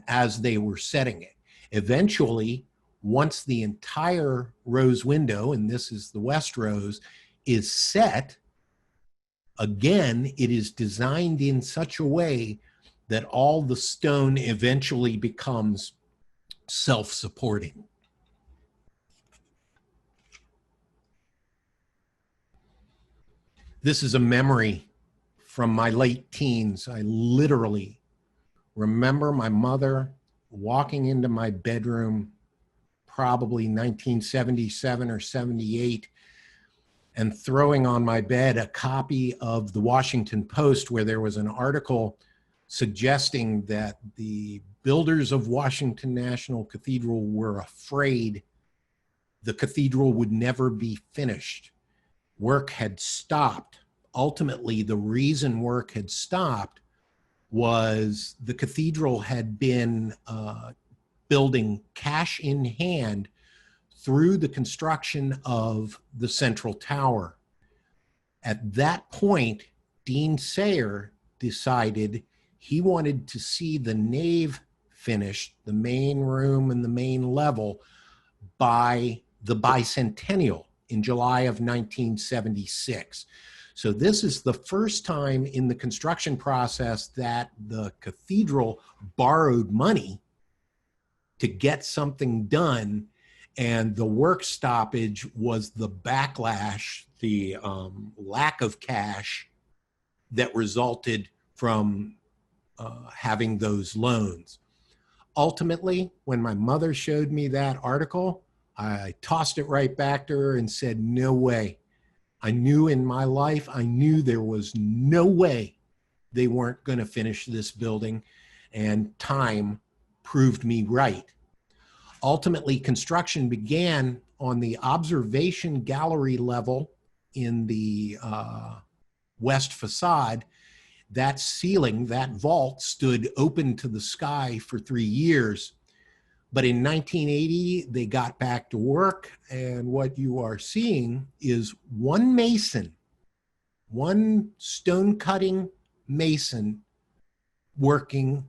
as they were setting it. Eventually, once the entire rose window, and this is the west rose, is set, again, it is designed in such a way that all the stone eventually becomes self-supporting. This is a memory from my late teens. I literally remember my mother walking into my bedroom, probably 1977 or 78, and throwing on my bed a copy of the Washington Post, where there was an article suggesting that the builders of Washington National Cathedral were afraid the cathedral would never be finished. Work had stopped. Ultimately, the reason work had stopped was the cathedral had been building cash in hand through the construction of the central tower. At that point, Dean Sayer decided he wanted to see the nave finished, the main room and the main level, by the bicentennial in July of 1976. So this is the first time in the construction process that the cathedral borrowed money to get something done, and the work stoppage was the backlash, the lack of cash that resulted from having those loans. Ultimately, when my mother showed me that article, I tossed it right back to her and said, no way. I knew in my life, I knew there was no way they weren't going to finish this building, and time proved me right. Ultimately, construction began on the observation gallery level in the west facade, That ceiling, that vault, stood open to the sky for 3 years. But in 1980, they got back to work, and what you are seeing is one mason, one stone cutting mason, working,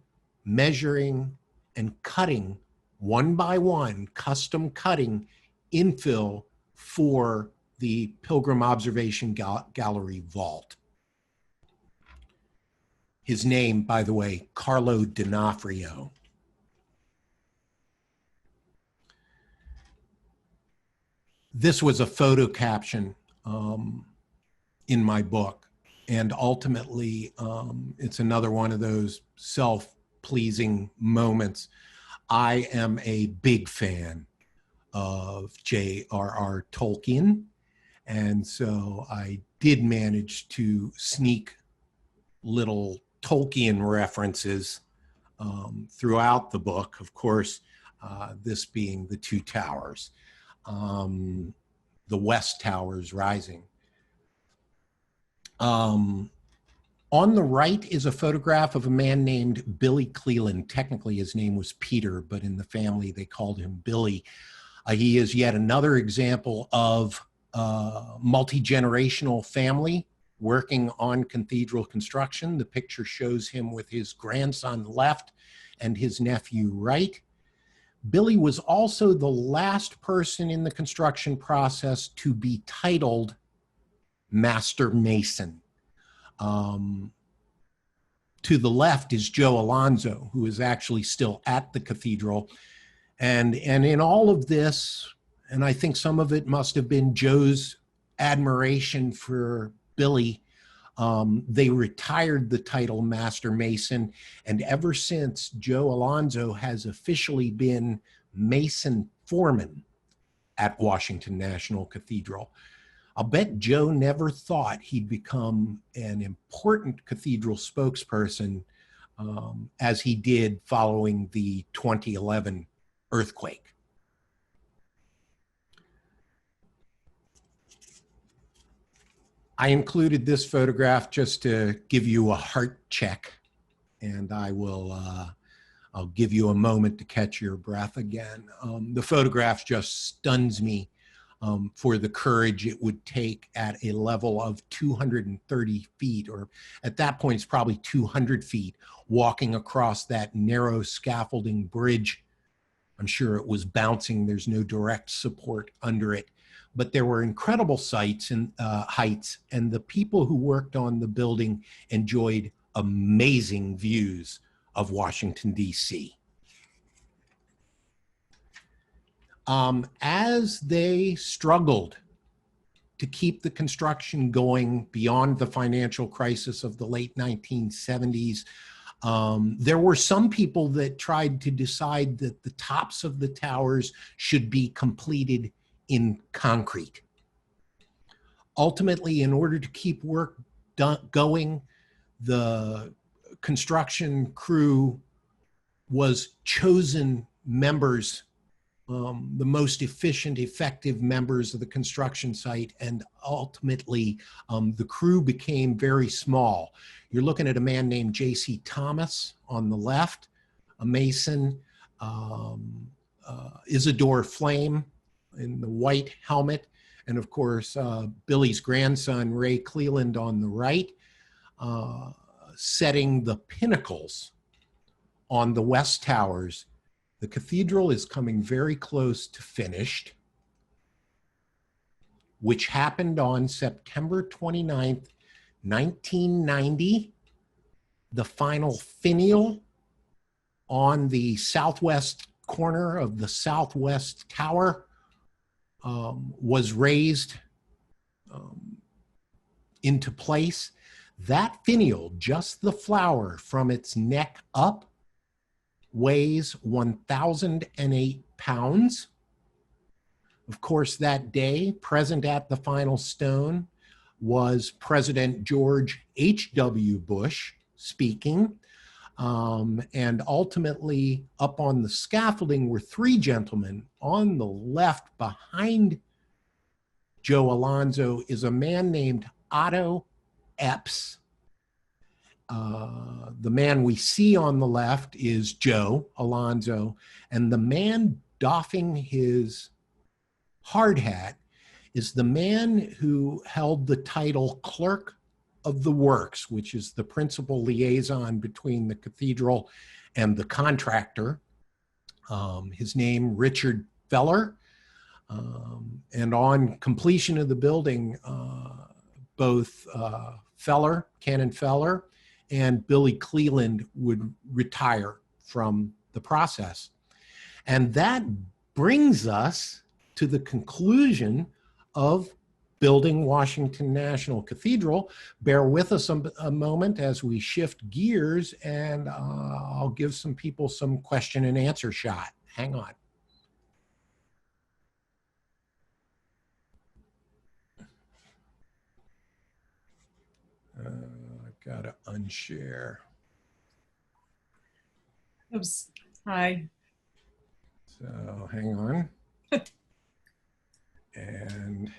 measuring, and cutting one by one, custom cutting infill for the Pilgrim Observation Gallery vault. His name, by the way, Carlo D'Onofrio. This was a photo caption in my book. And ultimately, it's another one of those self-pleasing moments. I am a big fan of J.R.R. Tolkien. And so I did manage to sneak little Tolkien references throughout the book. Of course, this being the two towers, the West Towers rising. On the right is a photograph of a man named Billy Cleland. Technically, his name was Peter, but in the family, they called him Billy. He is yet another example of multi-generational family working on cathedral construction. The picture shows him with his grandson left and his nephew right. Billy was also the last person in the construction process to be titled Master Mason. To the left is Joe Alonzo, who is actually still at the cathedral. And in all of this, and I think some of it must have been Joe's admiration for Billy, they retired the title Master Mason, and ever since, Joe Alonzo has officially been Mason Foreman at Washington National Cathedral. I'll bet Joe never thought he'd become an important cathedral spokesperson as he did following the 2011 earthquake. I included this photograph just to give you a heart check, and I'll give you a moment to catch your breath again. The photograph just stuns me for the courage it would take at a level of 230 feet, or at that point it's probably 200 feet, walking across that narrow scaffolding bridge. I'm sure it was bouncing. There's no direct support under it. But there were incredible sights and heights, and the people who worked on the building enjoyed amazing views of Washington, D.C. As they struggled to keep the construction going beyond the financial crisis of the late 1970s, there were some people that tried to decide that the tops of the towers should be completed in concrete. Ultimately, in order to keep work going, the construction crew was chosen members, the most efficient, effective members of the construction site, and ultimately the crew became very small. You're looking at a man named J.C. Thomas on the left, a mason, Isidore Flame in the white helmet, and of course Billy's grandson Ray Cleland on the right, setting the pinnacles on the West Towers. The cathedral is coming very close to finished, which happened on September 29th, 1990. The final finial on the southwest corner of the southwest tower was raised into place. That finial, just the flower from its neck up, weighs 1,008 pounds. Of course, that day, present at the final stone was President George H.W. Bush speaking. And ultimately, up on the scaffolding were three gentlemen. On the left, behind Joe Alonzo, is a man named Otto Epps. The man we see on the left is Joe Alonzo, and the man doffing his hard hat is the man who held the title Clerk of the Works, which is the principal liaison between the cathedral and the contractor. His name, Richard Feller. And on completion of the building, both Canon Feller, and Billy Cleland would retire from the process. And that brings us to the conclusion of building Washington National Cathedral. Bear with us a moment as we shift gears, and I'll give some people some question and answer shot. Hang on. I've got to unshare. Oops. Hi. So hang on. And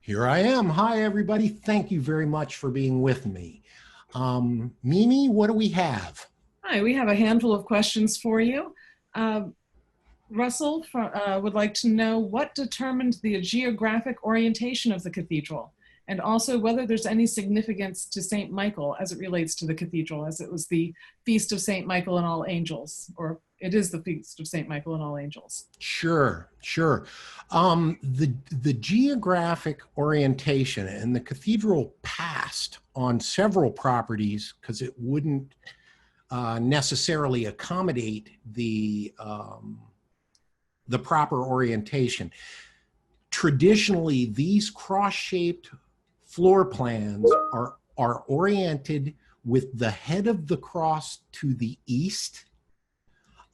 here I am. Hi, everybody. Thank you very much for being with me. Mimi, what do we have? Hi, we have a handful of questions for you. Russell would like to know what determined the geographic orientation of the cathedral, and also whether there's any significance to St. Michael as it relates to the cathedral, as it was the Feast of St. Michael and All Angels, or it is the Feast of St. Michael and All Angels. Sure, sure. The geographic orientation, and the cathedral passed on several properties because it wouldn't necessarily accommodate the proper orientation. Traditionally, these cross-shaped floor plans are oriented with the head of the cross to the east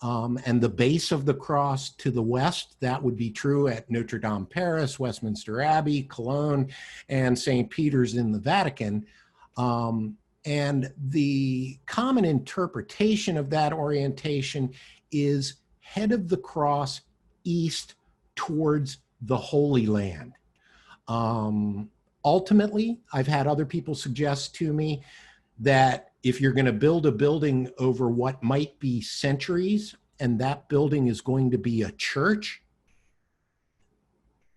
and the base of the cross to the west. That would be true at Notre Dame, Paris, Westminster Abbey, Cologne, and St. Peter's in the Vatican. And the common interpretation of that orientation is head of the cross east towards the Holy Land. Ultimately, I've had other people suggest to me that if you're going to build a building over what might be centuries, and that building is going to be a church,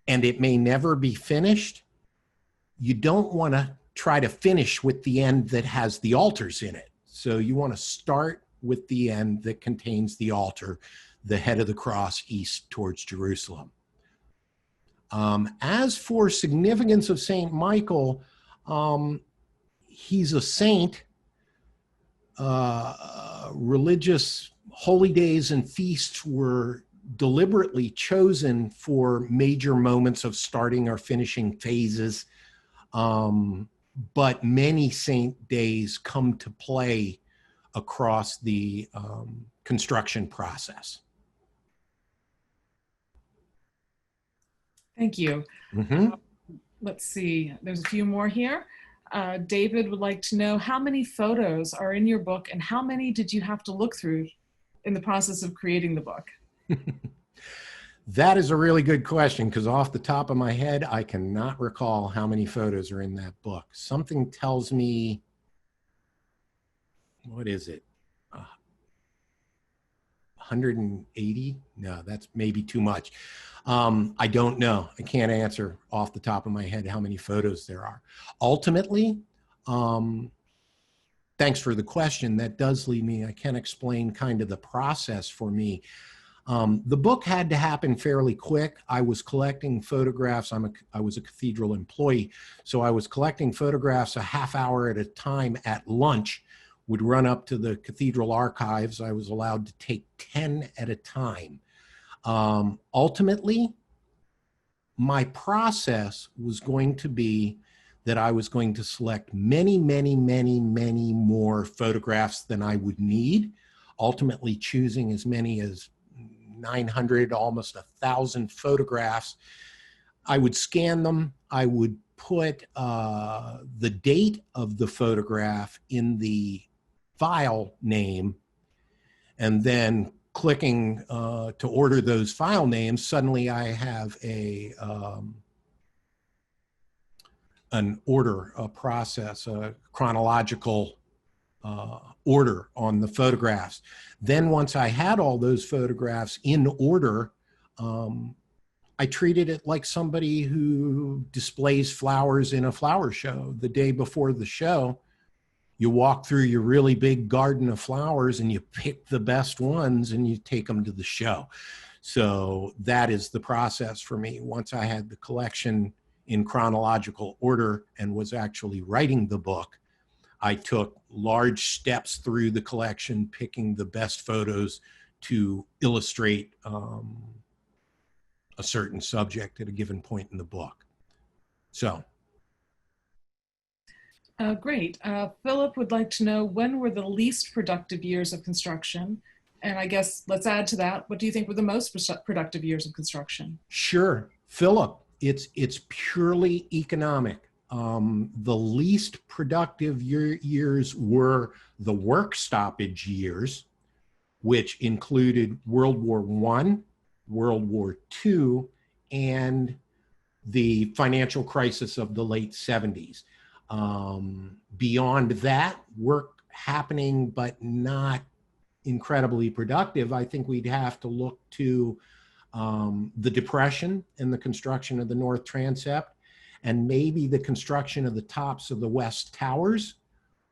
and it may never be finished, you don't want to try to finish with the end that has the altars in it. So you want to start with the end that contains the altar, the head of the cross east towards Jerusalem. As for significance of St. Michael, he's a saint. Religious holy days and feasts were deliberately chosen for major moments of starting or finishing phases. But many saint days come to play across the construction process. Thank you. Mm-hmm. Let's see, there's a few more here. David would like to know how many photos are in your book and how many did you have to look through in the process of creating the book? That is a really good question, because off the top of my head, I cannot recall how many photos are in that book. Something tells me, what is it? 180? No, that's maybe too much. I don't know. I can't answer off the top of my head how many photos there are. Ultimately, thanks for the question. That does lead me, I can explain kind of the process for me. The book had to happen fairly quick. I was collecting photographs. I was a cathedral employee, so I was collecting photographs a half hour at a time at lunch, would run up to the cathedral archives. I was allowed to take 10 at a time. Ultimately, my process was going to be that I was going to select many, many, many, many more photographs than I would need, ultimately choosing as many as 900, almost 1,000 photographs. I would scan them. I would put the date of the photograph in the file name, and then clicking to order those file names, suddenly I have a an order, a process, a chronological order on the photographs. Then once I had all those photographs in order, I treated it like somebody who displays flowers in a flower show. The day before the show, you walk through your really big garden of flowers and you pick the best ones and you take them to the show. So that is the process for me. Once I had the collection in chronological order and was actually writing the book, I took large steps through the collection, picking the best photos to illustrate a certain subject at a given point in the book. So. Great. Philip would like to know, when were the least productive years of construction? And I guess let's add to that, what do you think were the most productive years of construction? Sure. Philip, it's purely economic. The least productive years were the work stoppage years, which included World War I, World War II, and the financial crisis of the late 70s. Beyond that, work happening but not incredibly productive, I think we'd have to look to the Depression and the construction of the North Transept, and maybe the construction of the tops of the West Towers,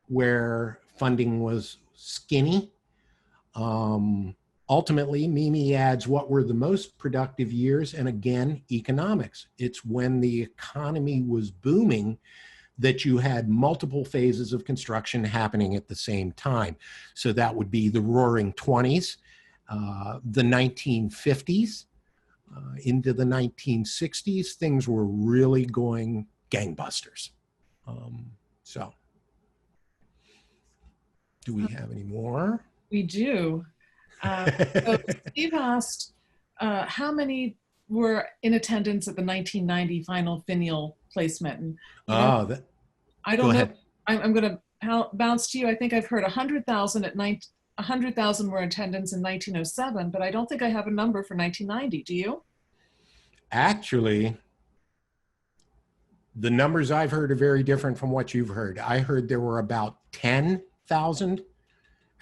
where funding was skinny. Ultimately, Mimi adds, what were the most productive years? And again, economics. It's when the economy was booming that you had multiple phases of construction happening at the same time. So that would be the Roaring 20s, the 1950s, into the 1960s. Things were really going gangbusters. So, do we have any more? We do. So Steve asked, how many were in attendance at the 1990 final finial placement? And, I don't know. I'm going to bounce to you. I think I've heard 100,000 at 100,000 were in attendance in 1907, but I don't think I have a number for 1990. Do you? Actually, the numbers I've heard are very different from what you've heard. I heard there were about 10,000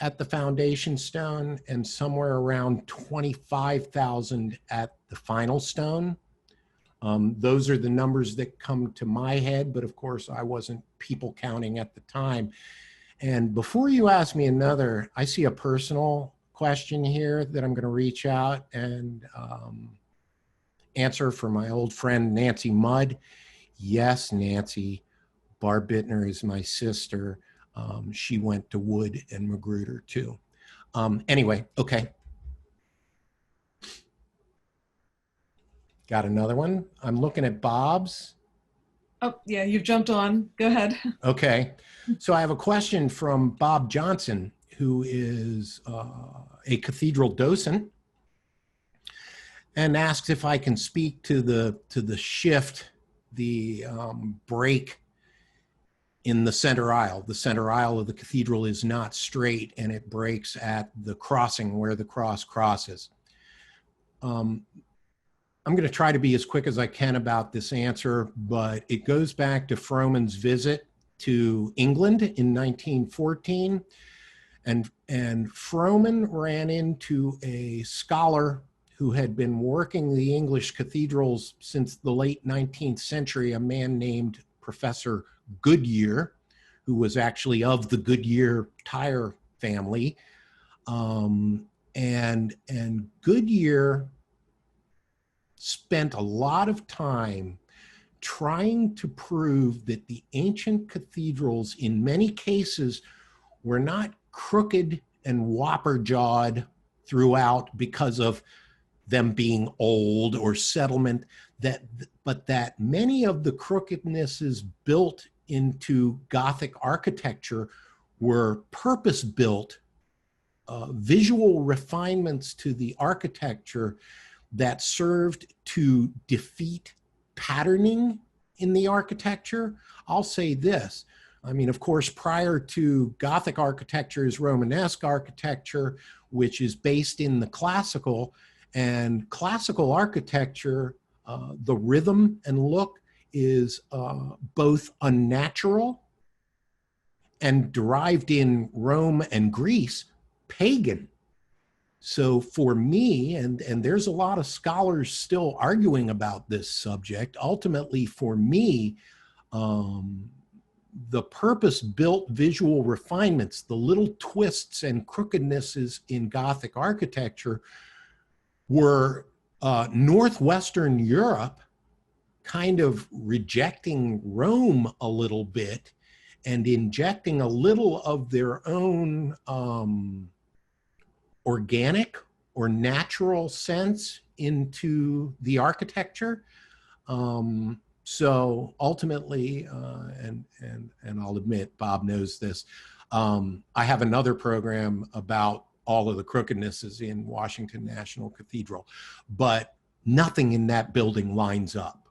at the foundation stone and somewhere around 25,000 at the final stone. Those are the numbers that come to my head, but of course I wasn't people counting at the time. And before you ask me another, I see a personal question here that I'm going to reach out and answer for my old friend Nancy Mudd. Yes, Nancy, Barb Bittner is my sister. She went to Wood and Magruder too. Anyway, okay. Got another one. I'm looking at Bob's. Oh, yeah, you've jumped on. Go ahead. Okay. So I have a question from Bob Johnson, who is a Cathedral Docent, and asks if I can speak to the shift, the break in the center aisle. The center aisle of the cathedral is not straight, and it breaks at the crossing where the cross crosses. I'm going to try to be as quick as I can about this answer, but it goes back to Frohman's visit to England in 1914. And Frohman ran into a scholar who had been working the English cathedrals since the late 19th century, a man named Professor Goodyear, who was actually of the Goodyear tire family. And Goodyear spent a lot of time trying to prove that the ancient cathedrals in many cases were not crooked and whopper-jawed throughout because of them being old or settlement, but that many of the crookednesses built into Gothic architecture were purpose-built visual refinements to the architecture that served to defeat patterning in the architecture. I'll say this. I mean, of course, prior to Gothic architecture is Romanesque architecture, which is based in the classical. And classical architecture, the rhythm and look is both unnatural and, derived in Rome and Greece, pagan. So for me, and there's a lot of scholars still arguing about this subject, ultimately for me, the purpose-built visual refinements, the little twists and crookednesses in Gothic architecture were Northwestern Europe kind of rejecting Rome a little bit and injecting a little of their own organic or natural sense into the architecture. So ultimately, and I'll admit, Bob knows this, I have another program about all of the crookednesses in Washington National Cathedral, but nothing in that building lines up.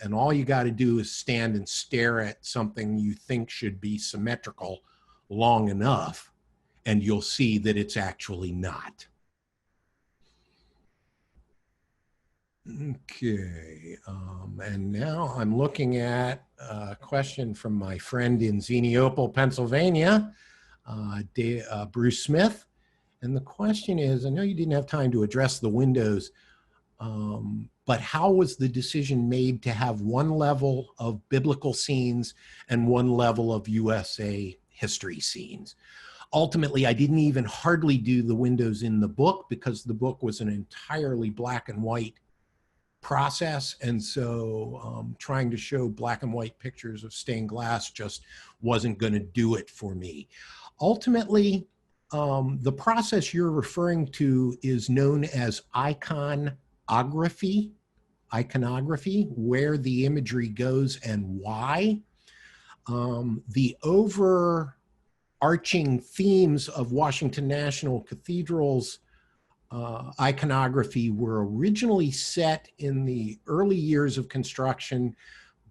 And all you got to do is stand and stare at something you think should be symmetrical long enough, and you'll see that it's actually not. Okay, and now I'm looking at a question from my friend in Xeniopol, Pennsylvania, Bruce Smith. And the question is, I know you didn't have time to address the windows, but how was the decision made to have one level of biblical scenes and one level of USA history scenes? Ultimately, I didn't even hardly do the windows in the book because the book was an entirely black and white process. And so trying to show black and white pictures of stained glass just wasn't going to do it for me. Ultimately, the process you're referring to is known as iconography, where the imagery goes and why. The overarching themes of Washington National Cathedral's iconography were originally set in the early years of construction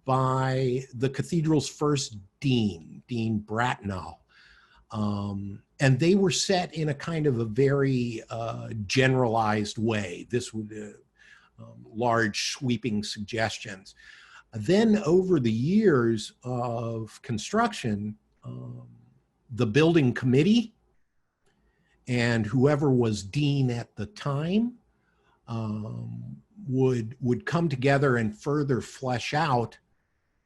by the cathedral's first dean, Dean Bratnall. And they were set in a kind of a very generalized way. This would large sweeping suggestions. Then over the years of construction, the building committee and whoever was dean at the time would come together and further flesh out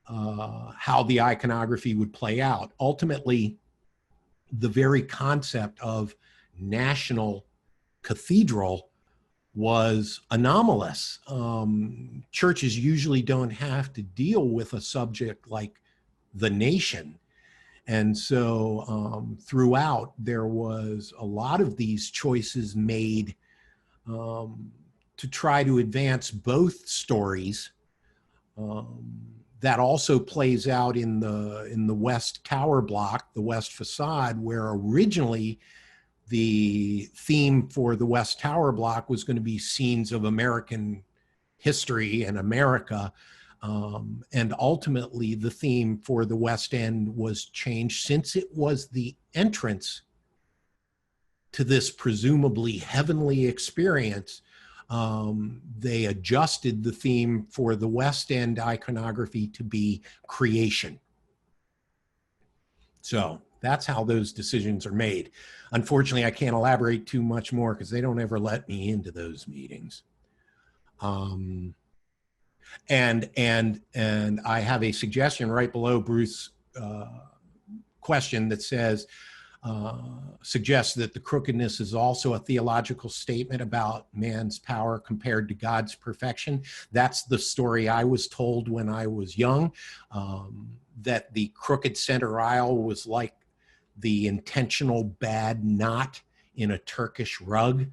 how the iconography would play out. Ultimately, the very concept of national cathedral was anomalous. Churches usually don't have to deal with a subject like the nation. And so throughout, there was a lot of these choices made to try to advance both stories. That also plays out in the West Tower block, the West facade, where originally the theme for the West Tower block was going to be scenes of American history and America. And ultimately, the theme for the West End was changed since it was the entrance to this presumably heavenly experience. They adjusted the theme for the West End iconography to be creation. So that's how those decisions are made. Unfortunately, I can't elaborate too much more because they don't ever let me into those meetings. And I have a suggestion right below Bruce's question that says, suggests that the crookedness is also a theological statement about man's power compared to God's perfection. That's the story I was told when I was young, that the crooked center aisle was like the intentional bad knot in a Turkish rug,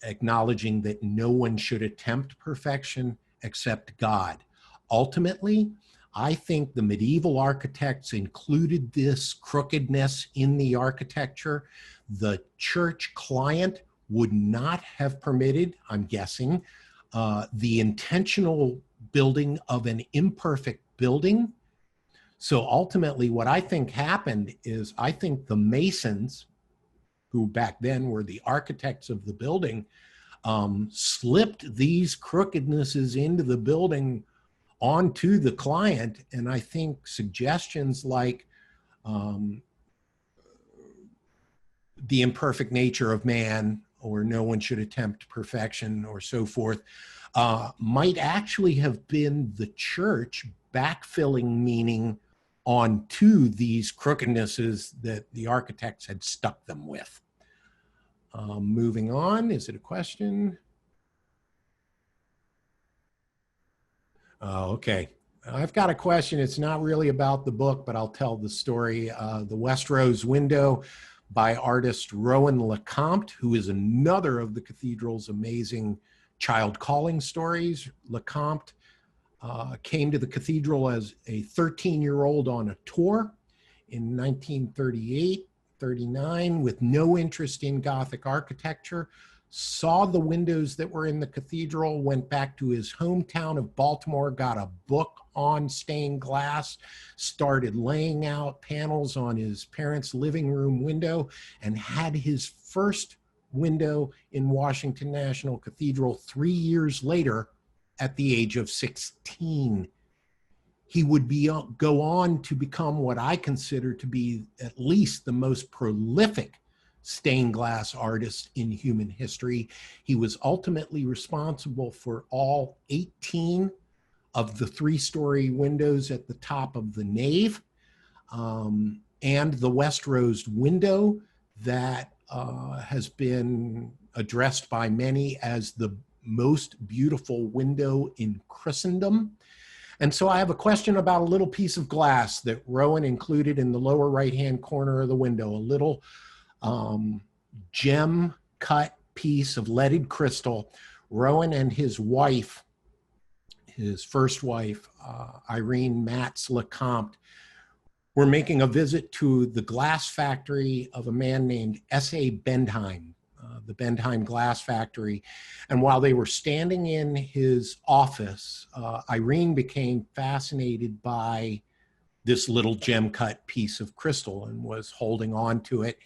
acknowledging that no one should attempt perfection except God. Ultimately, I think the medieval architects included this crookedness in the architecture. The church client would not have permitted, I'm guessing, the intentional building of an imperfect building. So ultimately, what I think happened is I think the Masons, who back then were the architects of the building, slipped these crookednesses into the building onto the client. And I think suggestions like the imperfect nature of man, or no one should attempt perfection, or so forth, might actually have been the church backfilling meaning onto these crookednesses that the architects had stuck them with. Moving on, is it a question? Okay. I've got a question. It's not really about the book, but I'll tell the story. The West Rose Window by artist Rowan LeCompte, who is another of the cathedral's amazing child calling stories. LeCompte came to the cathedral as a 13-year-old on a tour in 1938, 39, with no interest in Gothic architecture, saw the windows that were in the cathedral, went back to his hometown of Baltimore, got a book on stained glass, started laying out panels on his parents' living room window, and had his first window in Washington National Cathedral 3 years later at the age of 16. He would go on to become what I consider to be at least the most prolific stained glass artist in human history. He was ultimately responsible for all 18 of the 3-story windows at the top of the nave, and the West Rose window that has been addressed by many as the most beautiful window in Christendom. And so I have a question about a little piece of glass that Rowan included in the lower right-hand corner of the window, a little gem cut piece of leaded crystal. Rowan and his wife, his first wife, Irene Matz LeCompte, were making a visit to the glass factory of a man named S.A. Bendheim, the Bendheim glass factory. And while they were standing in his office, Irene became fascinated by this little gem cut piece of crystal and was holding on to it.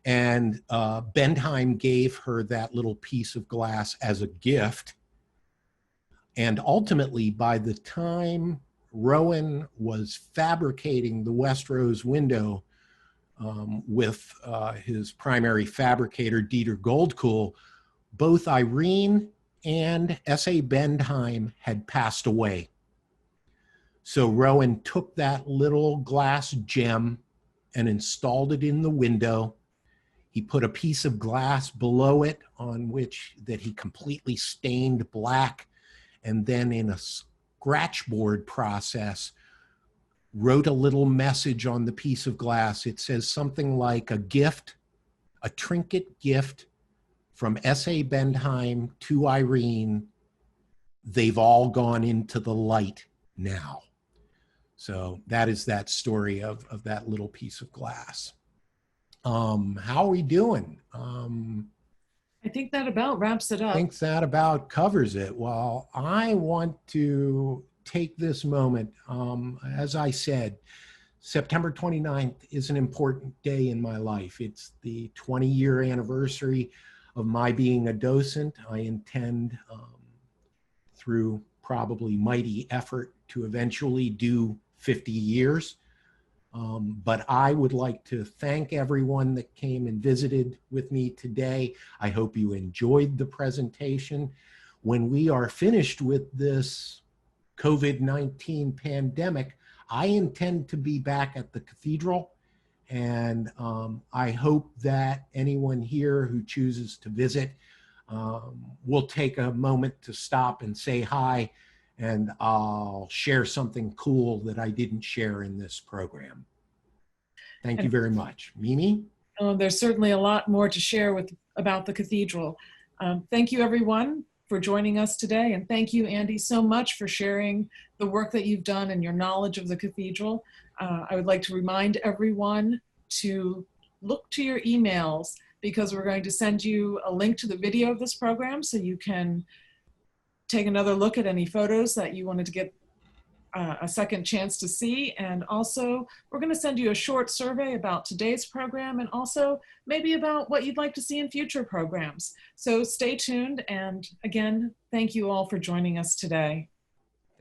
And Bendheim gave her that little piece of glass as a gift. And ultimately, by the time Rowan was fabricating the West Rose window with his primary fabricator, Dieter Goldkuhl, both Irene and S.A. Bendheim had passed away. So Rowan took that little glass gem and installed it in the window. He put a piece of glass below it on which that he completely stained black, and then in a scratchboard process, wrote a little message on the piece of glass. It says something like a gift, a trinket gift from S.A. Bendheim to Irene. They've all gone into the light now. So that is that story of that little piece of glass. How are we doing? I think that about wraps it up. I think that about covers it. Well, I want to take this moment. As I said, September 29th is an important day in my life. It's the 20-year anniversary of my being a docent. I intend, through probably mighty effort, to eventually do 50 years. But I would like to thank everyone that came and visited with me today. I hope you enjoyed the presentation. When we are finished with this COVID-19 pandemic, I intend to be back at the cathedral, and I hope that anyone here who chooses to visit will take a moment to stop and say hi, and I'll share something cool that I didn't share in this program. Thank you very much. Mimi? There's certainly a lot more to share about the cathedral. Thank you, everyone, for joining us today. And thank you, Andy, so much for sharing the work that you've done and your knowledge of the cathedral. I would like to remind everyone to look to your emails, because we're going to send you a link to the video of this program so you can take another look at any photos that you wanted to get a second chance to see. And also, we're going to send you a short survey about today's program, and also maybe about what you'd like to see in future programs. So stay tuned. And again, thank you all for joining us today.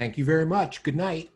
Thank you very much. Good night.